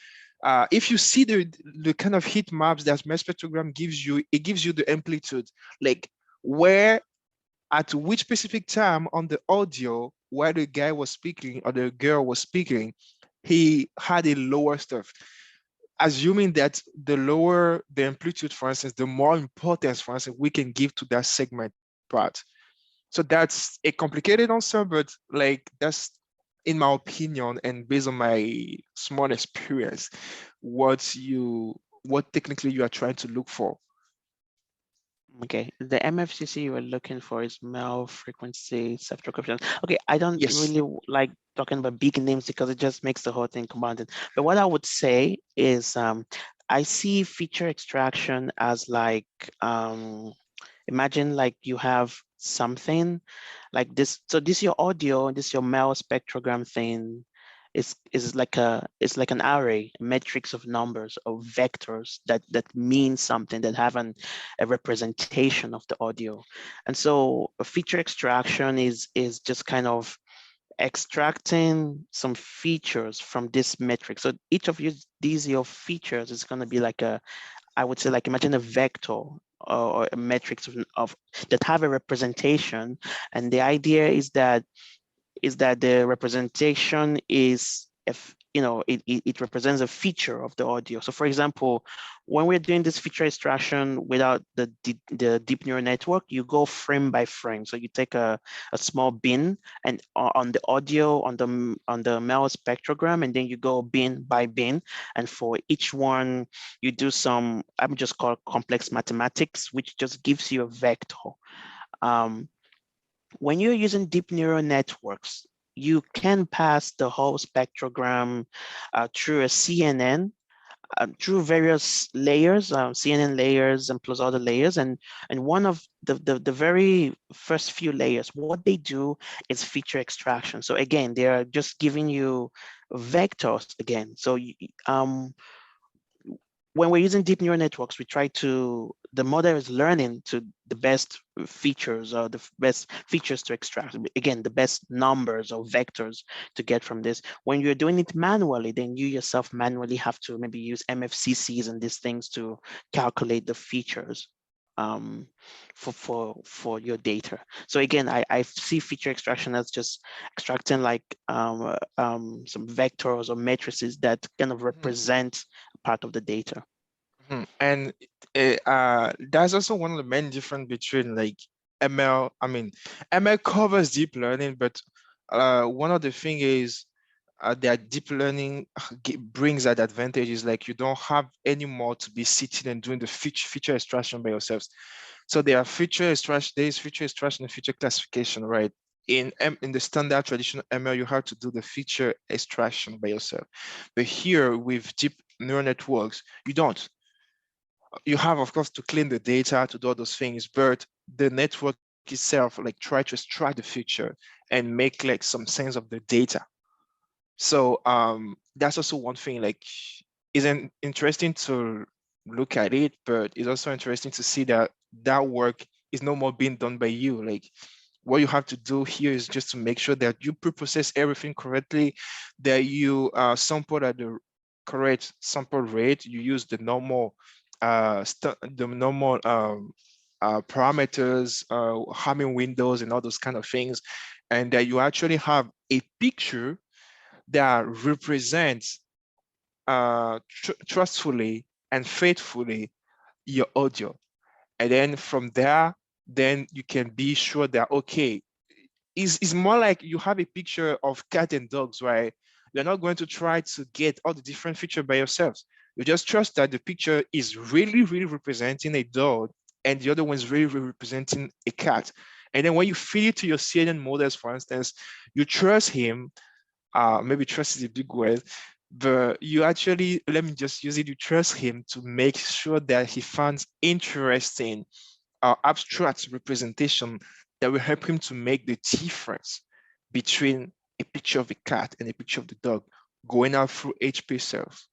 D: if you see the kind of heat maps that MES spectrogram gives you, it gives you the amplitude, like where at which specific time on the audio where the guy was speaking or the girl was speaking, he had a lower stuff. Assuming that the lower the amplitude, for instance, the more importance, for instance, we can give to that segment part. So that's a complicated answer, but like that's, in my opinion, and based on my small experience, what technically you are trying to look for.
C: Okay, the MFCC you are looking for is MEL frequency subtraction. Okay, I don't really like talking about big names because it just makes the whole thing compounded. But what I would say is I see feature extraction as like, imagine like you have something like this. So this is your audio, this is your MEL spectrogram thing. Is like an array, a matrix of numbers or vectors that mean something, that have a representation of the audio. And so a feature extraction is just kind of extracting some features from this metric. So each of these your features is going to be like a, I would say, like imagine a vector or a matrix of that have a representation, and the idea is that the representation is, if you know, it represents a feature of the audio. So for example, when we're doing this feature extraction without the deep neural network, you go frame by frame. So you take a small bin and on the audio on the MEL spectrogram, and then you go bin by bin, and for each one you do some, I'm just called complex mathematics, which just gives you a vector. When you're using deep neural networks, you can pass the whole spectrogram through a CNN, through various layers, CNN layers and plus other layers. And one of the very first few layers, what they do is feature extraction. So again, they are just giving you vectors again. So when we're using deep neural networks, we try to, the model is learning to the best features or the best features to extract. Again, the best numbers or vectors to get from this. When you're doing it manually, then you yourself manually have to maybe use MFCCs and these things to calculate the features for your data. So again, I see feature extraction as just extracting like some vectors or matrices that kind of represent part of the data.
D: And that's also one of the main difference between like ML. I mean, ML covers deep learning, but one of the thing is that deep learning brings that advantage is like you don't have anymore to be sitting and doing the feature extraction by yourselves. So there are feature extraction, there is feature extraction and feature classification, right? In the standard traditional ML, you have to do the feature extraction by yourself. But here with deep neural networks, you don't. You have, of course, to clean the data, to do all those things, but the network itself, like try to extract the feature and make like some sense of the data. So that's also one thing, like, isn't interesting to look at it, but it's also interesting to see that that work is no more being done by you. Like, what you have to do here is just to make sure that you pre-process everything correctly, that you sample at the correct sample rate, you use the normal parameters, Hamming windows and all those kind of things, and that you actually have a picture that represents trustfully and faithfully your audio. And then from there, then you can be sure that, okay, it's more like you have a picture of cat and dogs, right? You're not going to try to get all the different features by yourselves. You just trust that the picture is really, really representing a dog and the other one is really, really representing a cat. And then when you feed it to your CNN models, for instance, you trust him. Maybe trust is a big word, but you actually, let me just use it, you trust him to make sure that he finds interesting abstract representation that will help him to make the difference between a picture of a cat and a picture of the dog going out through HP cells.